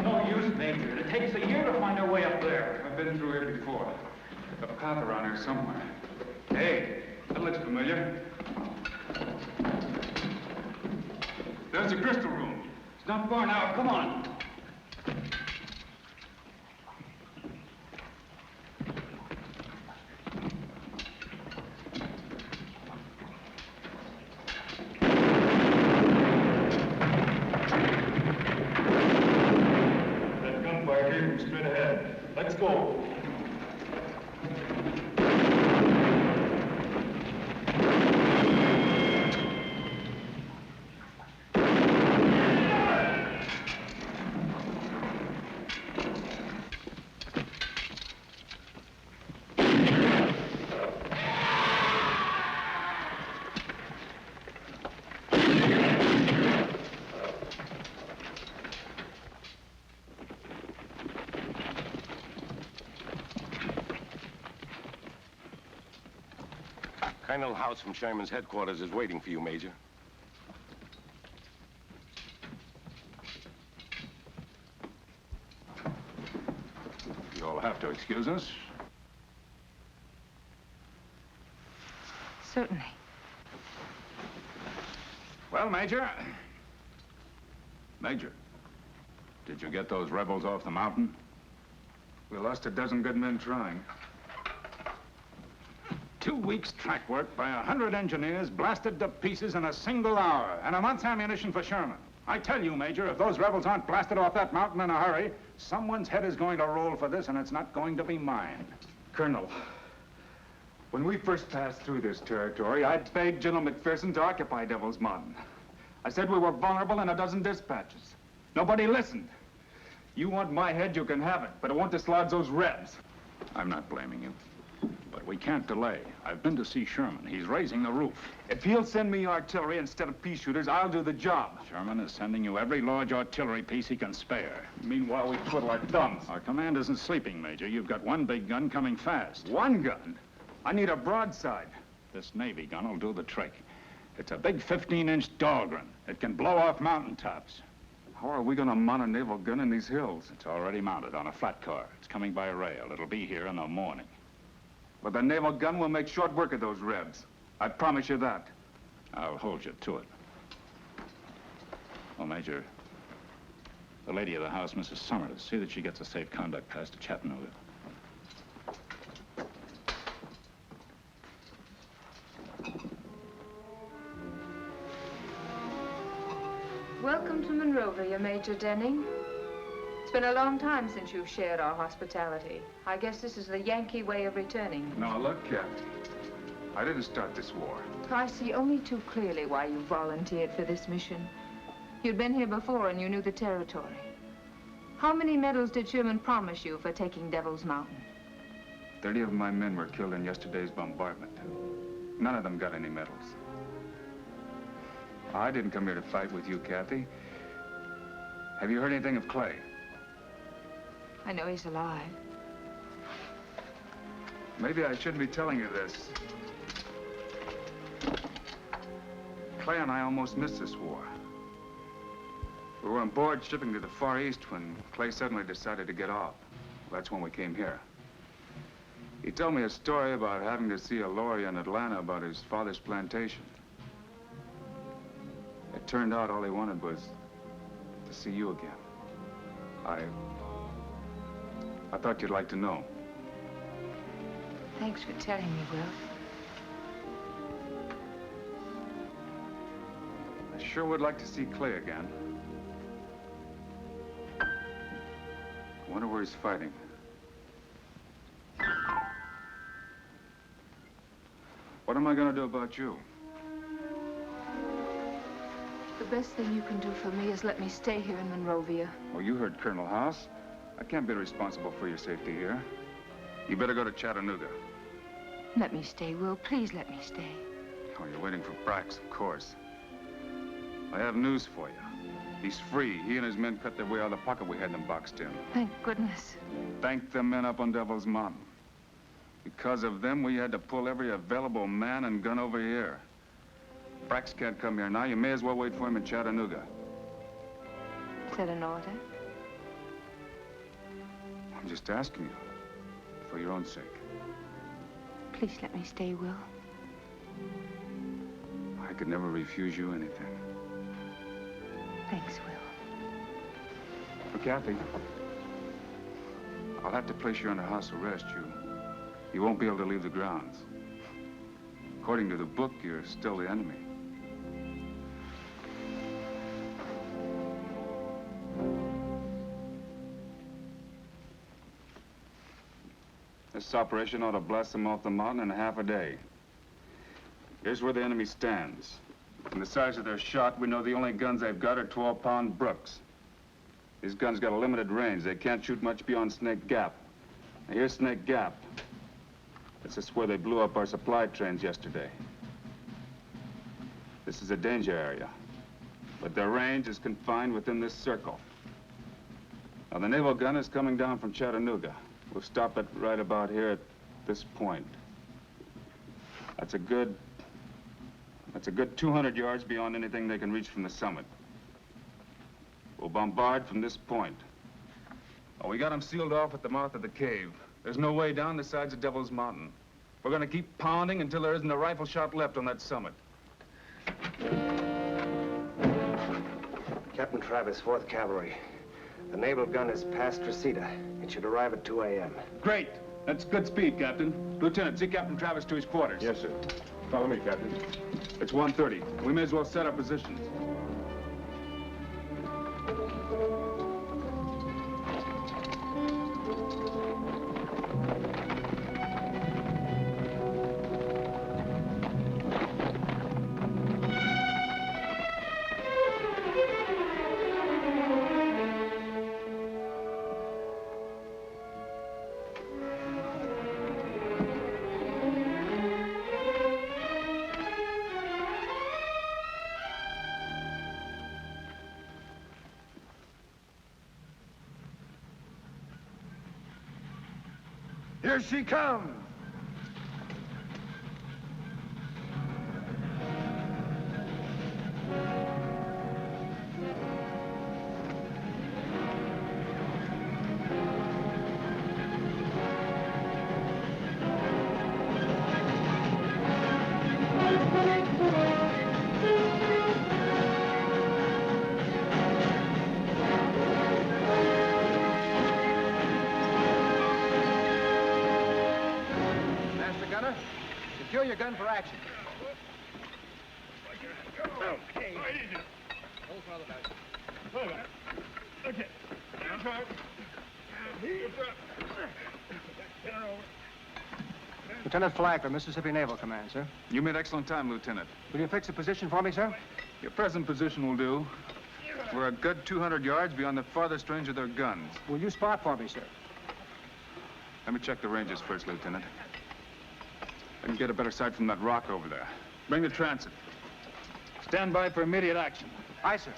No use, Major. It takes a year to find our way up there. I've been through here before. A path around here somewhere. Hey, that looks familiar. There's the crystal room. It's not far now. Come on. That gunfire came from straight ahead. Let's go. Tiny little house from Sherman's headquarters is waiting for you, Major. You'll have to excuse us. Certainly. Well, Major. Major, did you get those rebels off the mountain? We lost a dozen good men trying. 2 weeks track work by 100 engineers blasted to pieces in a single hour, and a month's ammunition for Sherman. I tell you, Major, if those rebels aren't blasted off that mountain in a hurry, someone's head is going to roll for this, and it's not going to be mine. Colonel, when we first passed through this territory, I begged General McPherson to occupy Devil's Mountain. I said we were vulnerable in a dozen dispatches. Nobody listened. You want my head, you can have it, but I won't dislodge those Rebs. I'm not blaming you, but we can't delay. I've been to see Sherman. He's raising the roof. If he'll send me artillery instead of pea shooters, I'll do the job. Sherman is sending you every large artillery piece he can spare. Meanwhile, we twiddle our thumbs. Our command isn't sleeping, Major. You've got one big gun coming fast. One gun? I need a broadside. This Navy gun will do the trick. It's a big 15-inch Dahlgren. It can blow off mountaintops. How are we going to mount a naval gun in these hills? It's already mounted on a flat car. It's coming by rail. It'll be here in the morning. But the naval gun will make short work of those Rebs. I promise you that. I'll hold you to it. Well, Major, the lady of the house, Mrs. Summers, see that she gets a safe conduct pass to Chattanooga. Welcome to Monroe, Major Jennings. It's been a long time since you've shared our hospitality. I guess this is the Yankee way of returning. Now, look, Captain. I didn't start this war. I see only too clearly why you volunteered for this mission. You'd been here before and you knew the territory. How many medals did Sherman promise you for taking Devil's Mountain? 30 of my men were killed in yesterday's bombardment. None of them got any medals. I didn't come here to fight with you, Kathy. Have you heard anything of Clay? I know he's alive. Maybe I shouldn't be telling you this. Clay and I almost missed this war. We were on board shipping to the Far East when Clay suddenly decided to get off. That's when we came here. He told me a story about having to see a lawyer in Atlanta about his father's plantation. It turned out all he wanted was to see you again. I thought you'd like to know. Thanks for telling me, Will. I sure would like to see Clay again. I wonder where he's fighting. What am I going to do about you? The best thing you can do for me is let me stay here in Monrovia. Well, you heard Colonel House. I can't be responsible for your safety here. You better go to Chattanooga. Let me stay, Will. Please let me stay. Oh, you're waiting for Brax, of course. I have news for you. He's free. He and his men cut their way out of the pocket we had them boxed in. Thank goodness. Thank the men up on Devil's Mountain. Because of them, we had to pull every available man and gun over here. Brax can't come here now. You may as well wait for him in Chattanooga. Is that an order? I'm just asking you, for your own sake. Please let me stay, Will. I could never refuse you anything. Thanks, Will. For Kathy, I'll have to place you under house arrest. You won't be able to leave the grounds. According to the book, you're still the enemy. This operation ought to blast them off the mountain in half a day. Here's where the enemy stands. From the size of their shot, we know the only guns they've got are 12-pound Brooks. These guns got a limited range. They can't shoot much beyond Snake Gap. Now, here's Snake Gap. This is where they blew up our supply trains yesterday. This is a danger area, but their range is confined within this circle. Now, the naval gun is coming down from Chattanooga. We'll stop it right about here at this point. That's a good 200 yards beyond anything they can reach from the summit. We'll bombard from this point. Oh, we got them sealed off at the mouth of the cave. There's no way down the sides of Devil's Mountain. We're gonna keep pounding until there isn't a rifle shot left on that summit. Captain Travis, 4th Cavalry. The naval gun is past Reseda. It should arrive at 2 a.m. Great. That's good speed, Captain. Lieutenant, see Captain Travis to his quarters. Yes, sir. Follow me, Captain. It's 1:30. We may as well set our positions. Here she comes. Secure your gun for action. Okay. Okay. Lieutenant Flagler, Mississippi Naval Command, sir. You made excellent time, Lieutenant. Will you fix the position for me, sir? Your present position will do. We're a good 200 yards beyond the farthest range of their guns. Will you spot for me, sir? Let me check the ranges first, Lieutenant. I can get a better sight from that rock over there. Bring the transit. Stand by for immediate action. Aye, sir.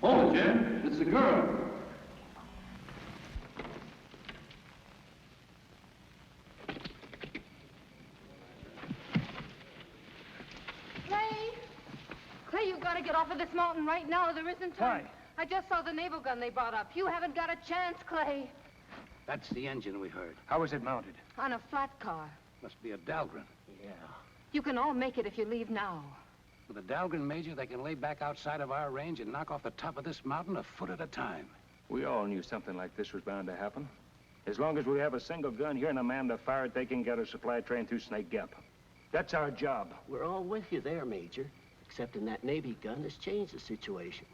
Oh, Jim, it's the girl. Clay, you've got to get off of this mountain right now. There isn't time. Why? I just saw the naval gun they brought up. You haven't got a chance, Clay. That's the engine we heard. How is it mounted? On a flat car. Must be a Dahlgren. Yeah. You can all make it if you leave now. With a Dahlgren, Major, they can lay back outside of our range and knock off the top of this mountain a foot at a time. We all knew something like this was bound to happen. As long as we have a single gun here and a man to fire it, they can get a supply train through Snake Gap. That's our job. We're all with you there, Major. Except in that Navy gun has changed the situation.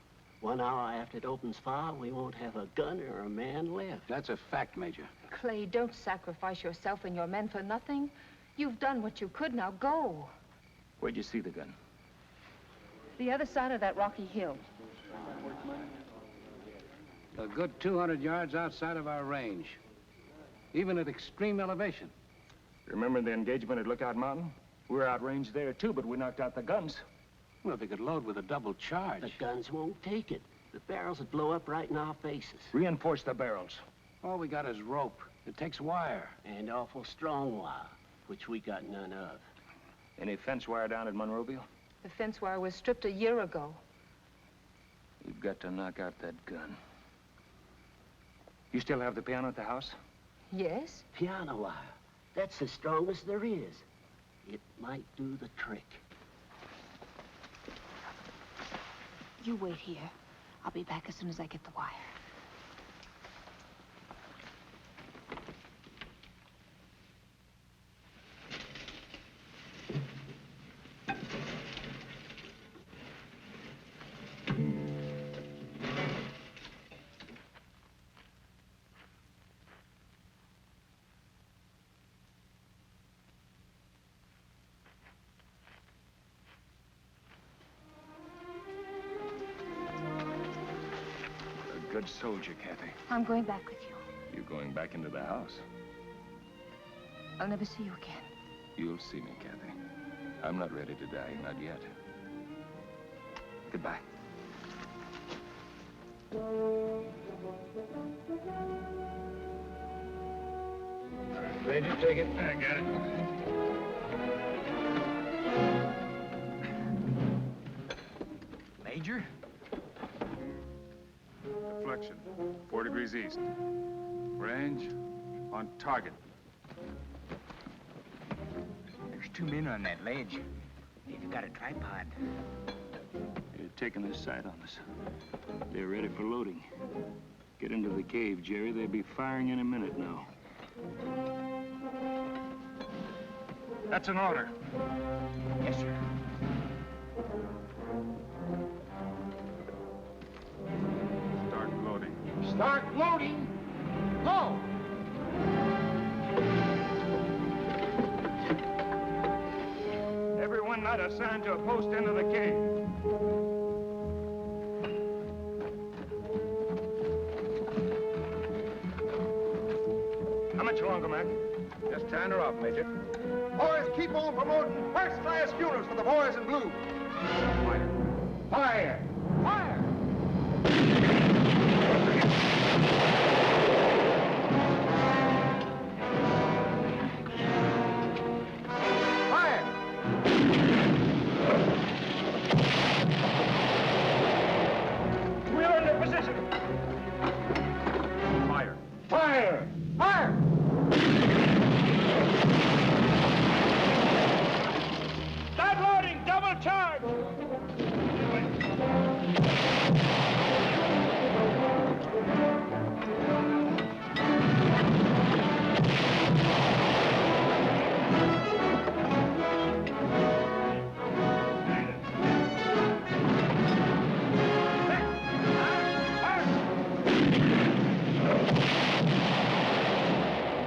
1 hour after it opens fire, we won't have a gun or a man left. That's a fact, Major. Clay, don't sacrifice yourself and your men for nothing. You've done what you could, now go. Where'd you see the gun? The other side of that rocky hill. A good 200 yards outside of our range. Even at extreme elevation. Remember the engagement at Lookout Mountain? We were outranged there, too, but we knocked out the guns. Well, they could load with a double charge. The guns won't take it. The barrels would blow up right in our faces. Reinforce the barrels. All we got is rope. It takes wire. And awful strong wire, which we got none of. Any fence wire down at Monroeville? The fence wire was stripped a year ago. We've got to knock out that gun. You still have the piano at the house? Yes. Piano wire. That's the strongest there is. It might do the trick. You wait here. I'll be back as soon as I get the wire. good soldier, Kathy. I'm going back with you. You're going back into the house. I'll never see you again. You'll see me, Kathy. I'm not ready to die, not yet. Goodbye. Major, take it. I got it. Major? Deflection, 4 degrees east. Range, on target. There's 2 men on that ledge. They've got a tripod. They're taking this sight on us. They're ready for loading. Get into the cave, Jerry. They'll be firing any minute now. That's an order. Yes, sir. Start loading. Start loading. Go! Everyone not assigned to a post end of the cave. How much longer, Mac? Just tying her off, Major. Boys, keep on promoting first-class funerals for the boys in blue. Fire! Fire! We're under position. Fire! Fire! Fire! Start loading! Double charge!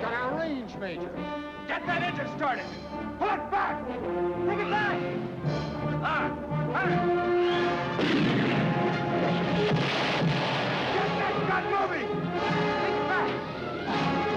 Got our range, Major. Get that engine started! Pull it back! Take it back! Get that gun moving! Take it back! Take it back!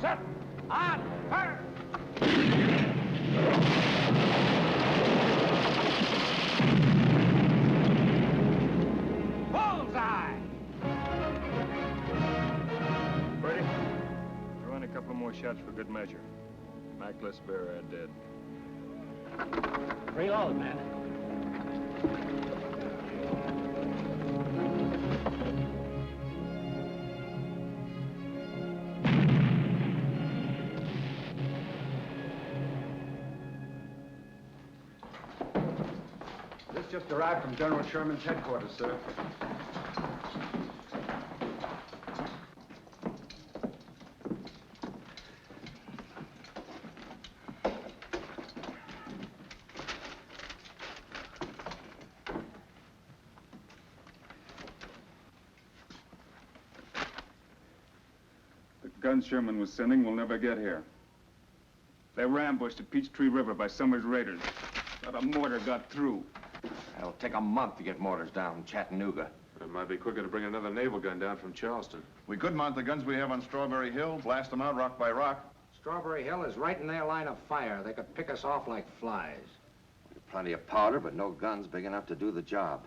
Set! On! Fire! Bullseye! Purdy, throw in a couple more shots for good measure. Mackless bearer dead. Reload, man. This just arrived from General Sherman's headquarters, sir. The guns Sherman was sending will never get here. They were ambushed at Peachtree River by Summers' raiders. Not a mortar got through. It'll take a month to get mortars down from Chattanooga. It might be quicker to bring another naval gun down from Charleston. We could mount the guns we have on Strawberry Hill, blast them out rock by rock. Strawberry Hill is right in their line of fire. They could pick us off like flies. Plenty of powder, but no guns big enough to do the job.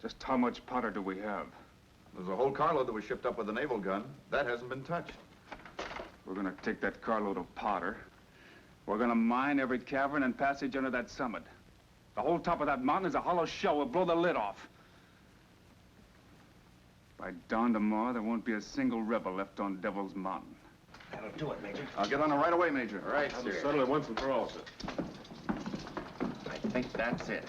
Just how much powder do we have? There's a whole carload that was shipped up with a naval gun. That hasn't been touched. We're gonna take that carload of powder. We're gonna mine every cavern and passage under that summit. The whole top of that mountain is a hollow shell. We'll blow the lid off. By dawn tomorrow, there won't be a single rebel left on Devil's Mountain. That'll do it, Major. I'll get on it right away, Major. All right, That'll sir. settle it once and for all, sir. I think that's it.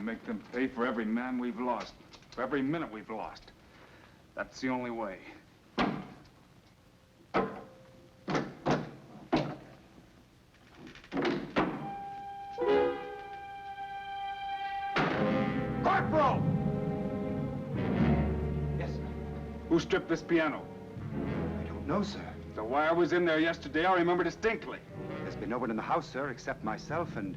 make them pay for every man we've lost, for every minute we've lost. That's the only way. Corporal! Yes, sir. Who stripped this piano? I don't know, sir. The wire was in there yesterday. I remember distinctly. There's been no one in the house, sir, except myself and...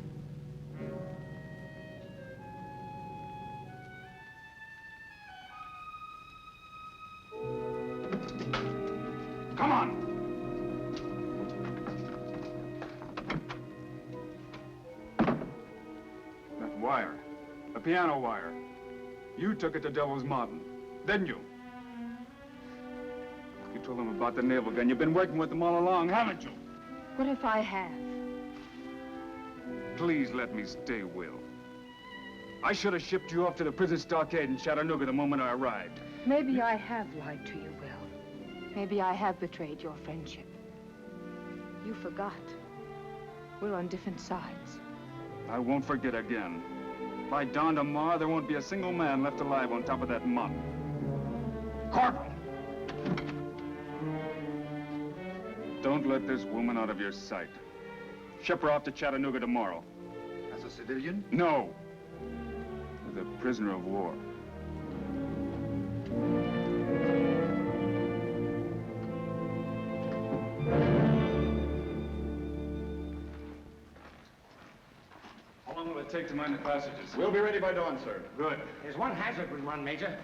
Come on! That wire. The piano wire. You took it to Devil's Mountain, didn't you? You told them about the naval gun. You've been working with them all along, haven't you? What if I have? Please let me stay, Will. I should have shipped you off to the prison stockade in Chattanooga the moment I arrived. Maybe I have lied to you, Will. Maybe I have betrayed your friendship. You forgot. We're on different sides. I won't forget again. By dawn tomorrow, there won't be a single man left alive on top of that mountain. Corporal! Don't let this woman out of your sight. Ship her off to Chattanooga tomorrow. As a civilian? No. As a prisoner of war. How long will it take to mine the passages? We'll be ready by dawn, sir. Good. There's one hazard we run, Major.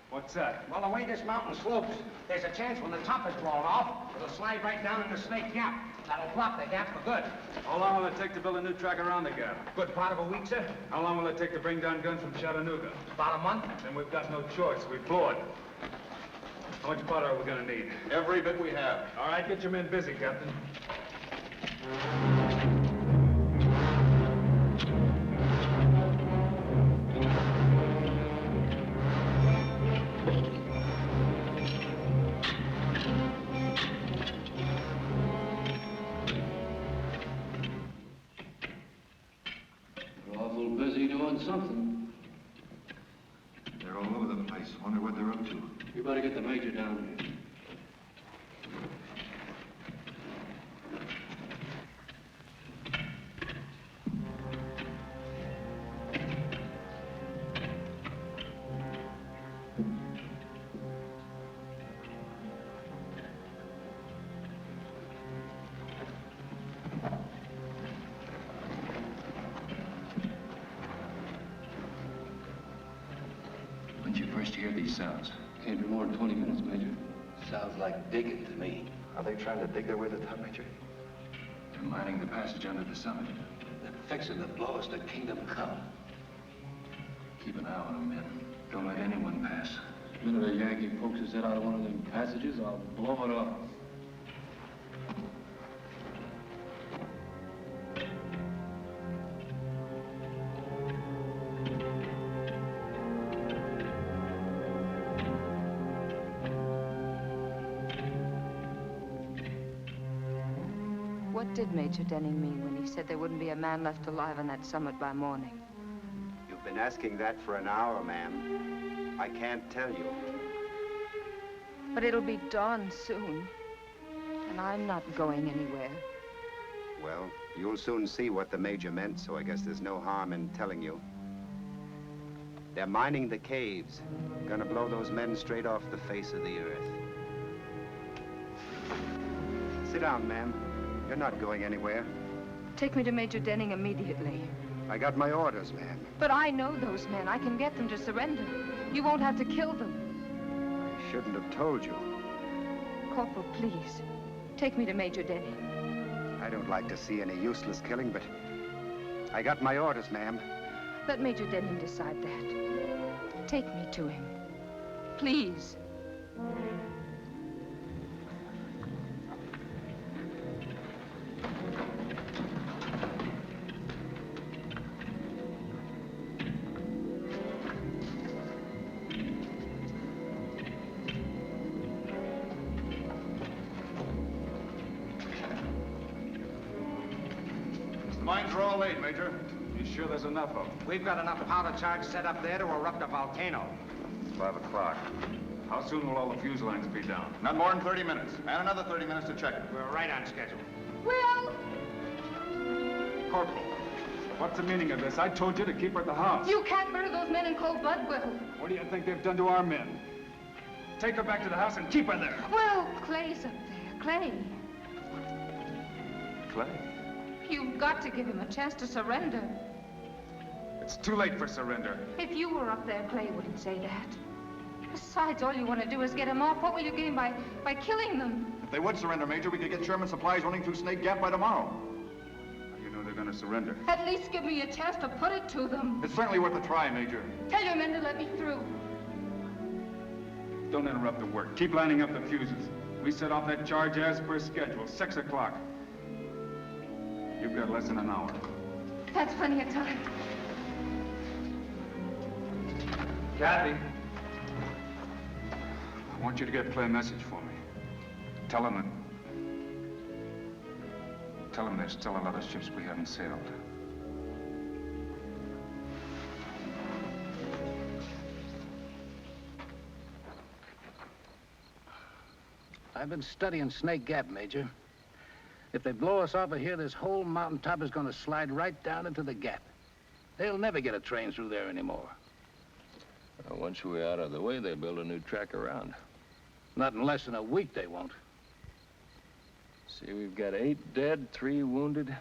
What's that? Well, the way this mountain slopes, there's a chance when the top is blown off, it'll slide right down in the Snake Gap. That'll block the gap for good. How long will it take to build a new track around the gap? Good part of a week, sir. How long will it take to bring down guns from Chattanooga? About a month. Then we've got no choice. We blow it. How much powder are we gonna need? Every bit we have. All right, get your men busy, Captain. Awful busy doing something. They're all over the place. Wonder what they're up to. You better get the major down here. When'd you first hear these sounds? Can't be more than 20 minutes, Major. Sounds like digging to me. Are they trying to dig their way to the top, Major? They're mining the passage under the summit. They're fixing to blow us to Kingdom Come. Keep an eye on them, men. Don't let anyone pass. The minute a Yankee pokes his head out of one of them passages, I'll blow it off. What did Major Denning mean when he said there wouldn't be a man left alive on that summit by morning? You've been asking that for an hour, ma'am. I can't tell you. But it'll be dawn soon. And I'm not going anywhere. Well, you'll soon see what the major meant, so I guess there's no harm in telling you. They're mining the caves. Gonna blow those men straight off the face of the earth. Sit down, ma'am. You're not going anywhere. Take me to Major Denning immediately. I got my orders, ma'am. But I know those men. I can get them to surrender. You won't have to kill them. I shouldn't have told you. Corporal, please. Take me to Major Denning. I don't like to see any useless killing, but I got my orders, ma'am. Let Major Denning decide that. Take me to him. Please. Mines are all laid, Major. You sure there's enough of them? We've got enough powder charge set up there to erupt a volcano. 5 o'clock. How soon will all the fuse lines be down? Not more than 30 minutes. And another 30 minutes to check it. We're right on schedule. Will! Corporal, what's the meaning of this? I told you to keep her at the house. You can't murder those men in cold blood, Will. What do you think they've done to our men? Take her back to the house and keep her there. Will, Clay's up there. Clay. Clay? You've got to give him a chance to surrender. It's too late for surrender. If you were up there, Clay wouldn't say that. Besides, all you want to do is get him off. What will you gain by killing them? If they would surrender, Major, we could get Sherman supplies running through Snake Gap by tomorrow. You know they're going to surrender. At least give me a chance to put it to them. It's certainly worth a try, Major. Tell your men to let me through. Don't interrupt the work. Keep lining up the fuses. We set off that charge as per schedule, 6 o'clock. You've got less than an hour. That's plenty of time. Kathy. I want you to get Clay a message for me. Tell him there's still a lot of ships we haven't sailed. I've been studying Snake Gap, Major. If they blow us off of here, this whole mountaintop is going to slide right down into the gap. They'll never get a train through there anymore. Once we're out of the way, they build a new track around. Not in less than a week, they won't. See, we've got 8 dead, 3 wounded.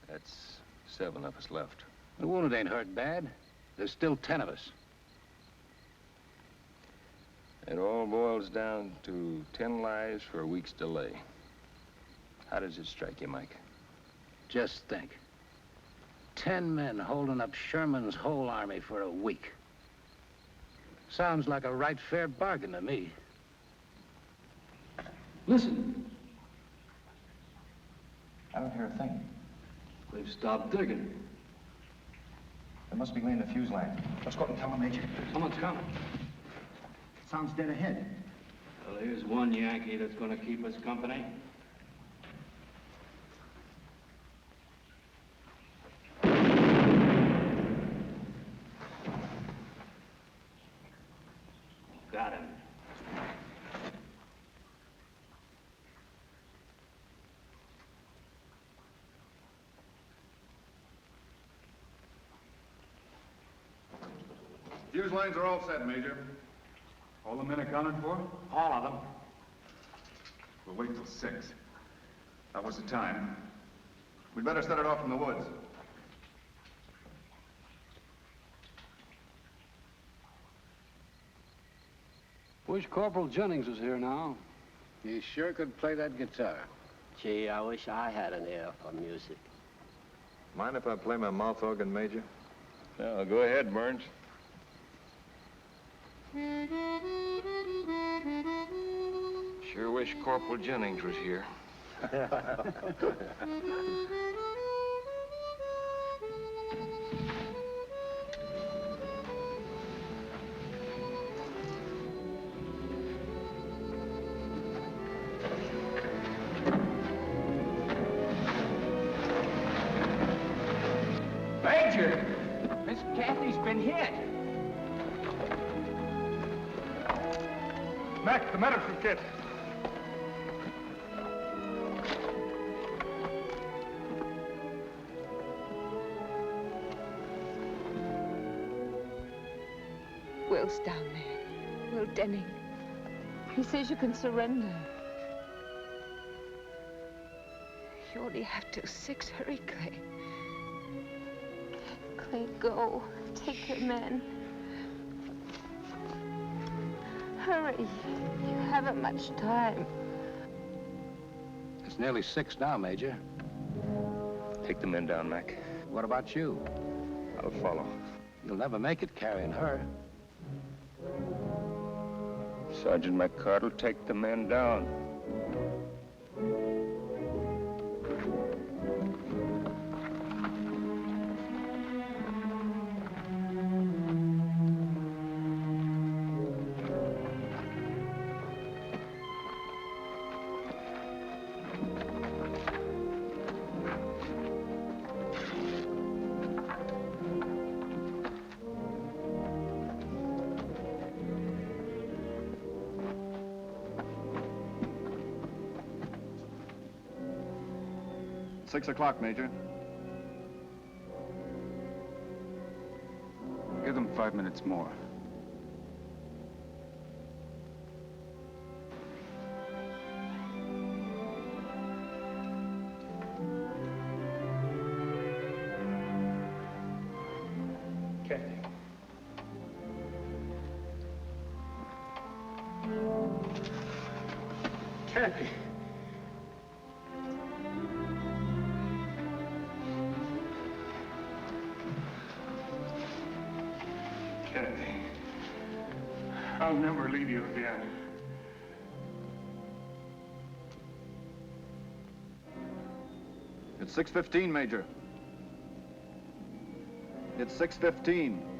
That's 7 of us left. The wounded ain't hurt bad. There's still 10 of us. It all boils down to 10 lives for a week's delay. How does it strike you, Mike? Just think. 10 men holding up Sherman's whole army for a week. Sounds like a right fair bargain to me. Listen. I don't hear a thing. They've stopped digging. They must be laying the fuse line. Let's go out and tell them, Major. Someone's coming. Sounds dead ahead. Well, here's one Yankee that's going to keep us company. Got him. Fuse lines are all set, Major. All the men accounted for? All of them. We'll wait till 6. That was the time. We'd better set it off from the woods. Wish Corporal Jennings was here now. He sure could play that guitar. Gee, I wish I had an ear for music. Mind if I play my mouth organ, Major? No, go ahead, Burns. Sure wish Corporal Jennings was here. Major! Miss Kathy's been hit. Mac, the medical kit. Will's down there. Will Denning. He says you can surrender. You only have till 6. Hurry, Clay. Clay, go. Take your men. Hurry. You haven't much time. It's nearly 6 now, Major. Take the men down, Mac. What about you? I'll follow. You'll never make it carrying her. Sergeant McCardle, take the men down. 6 o'clock, Major. Give them 5 minutes more. Kathy. Kathy. Kathy, I'll never leave you again. It's 6:15, Major. It's 6:15.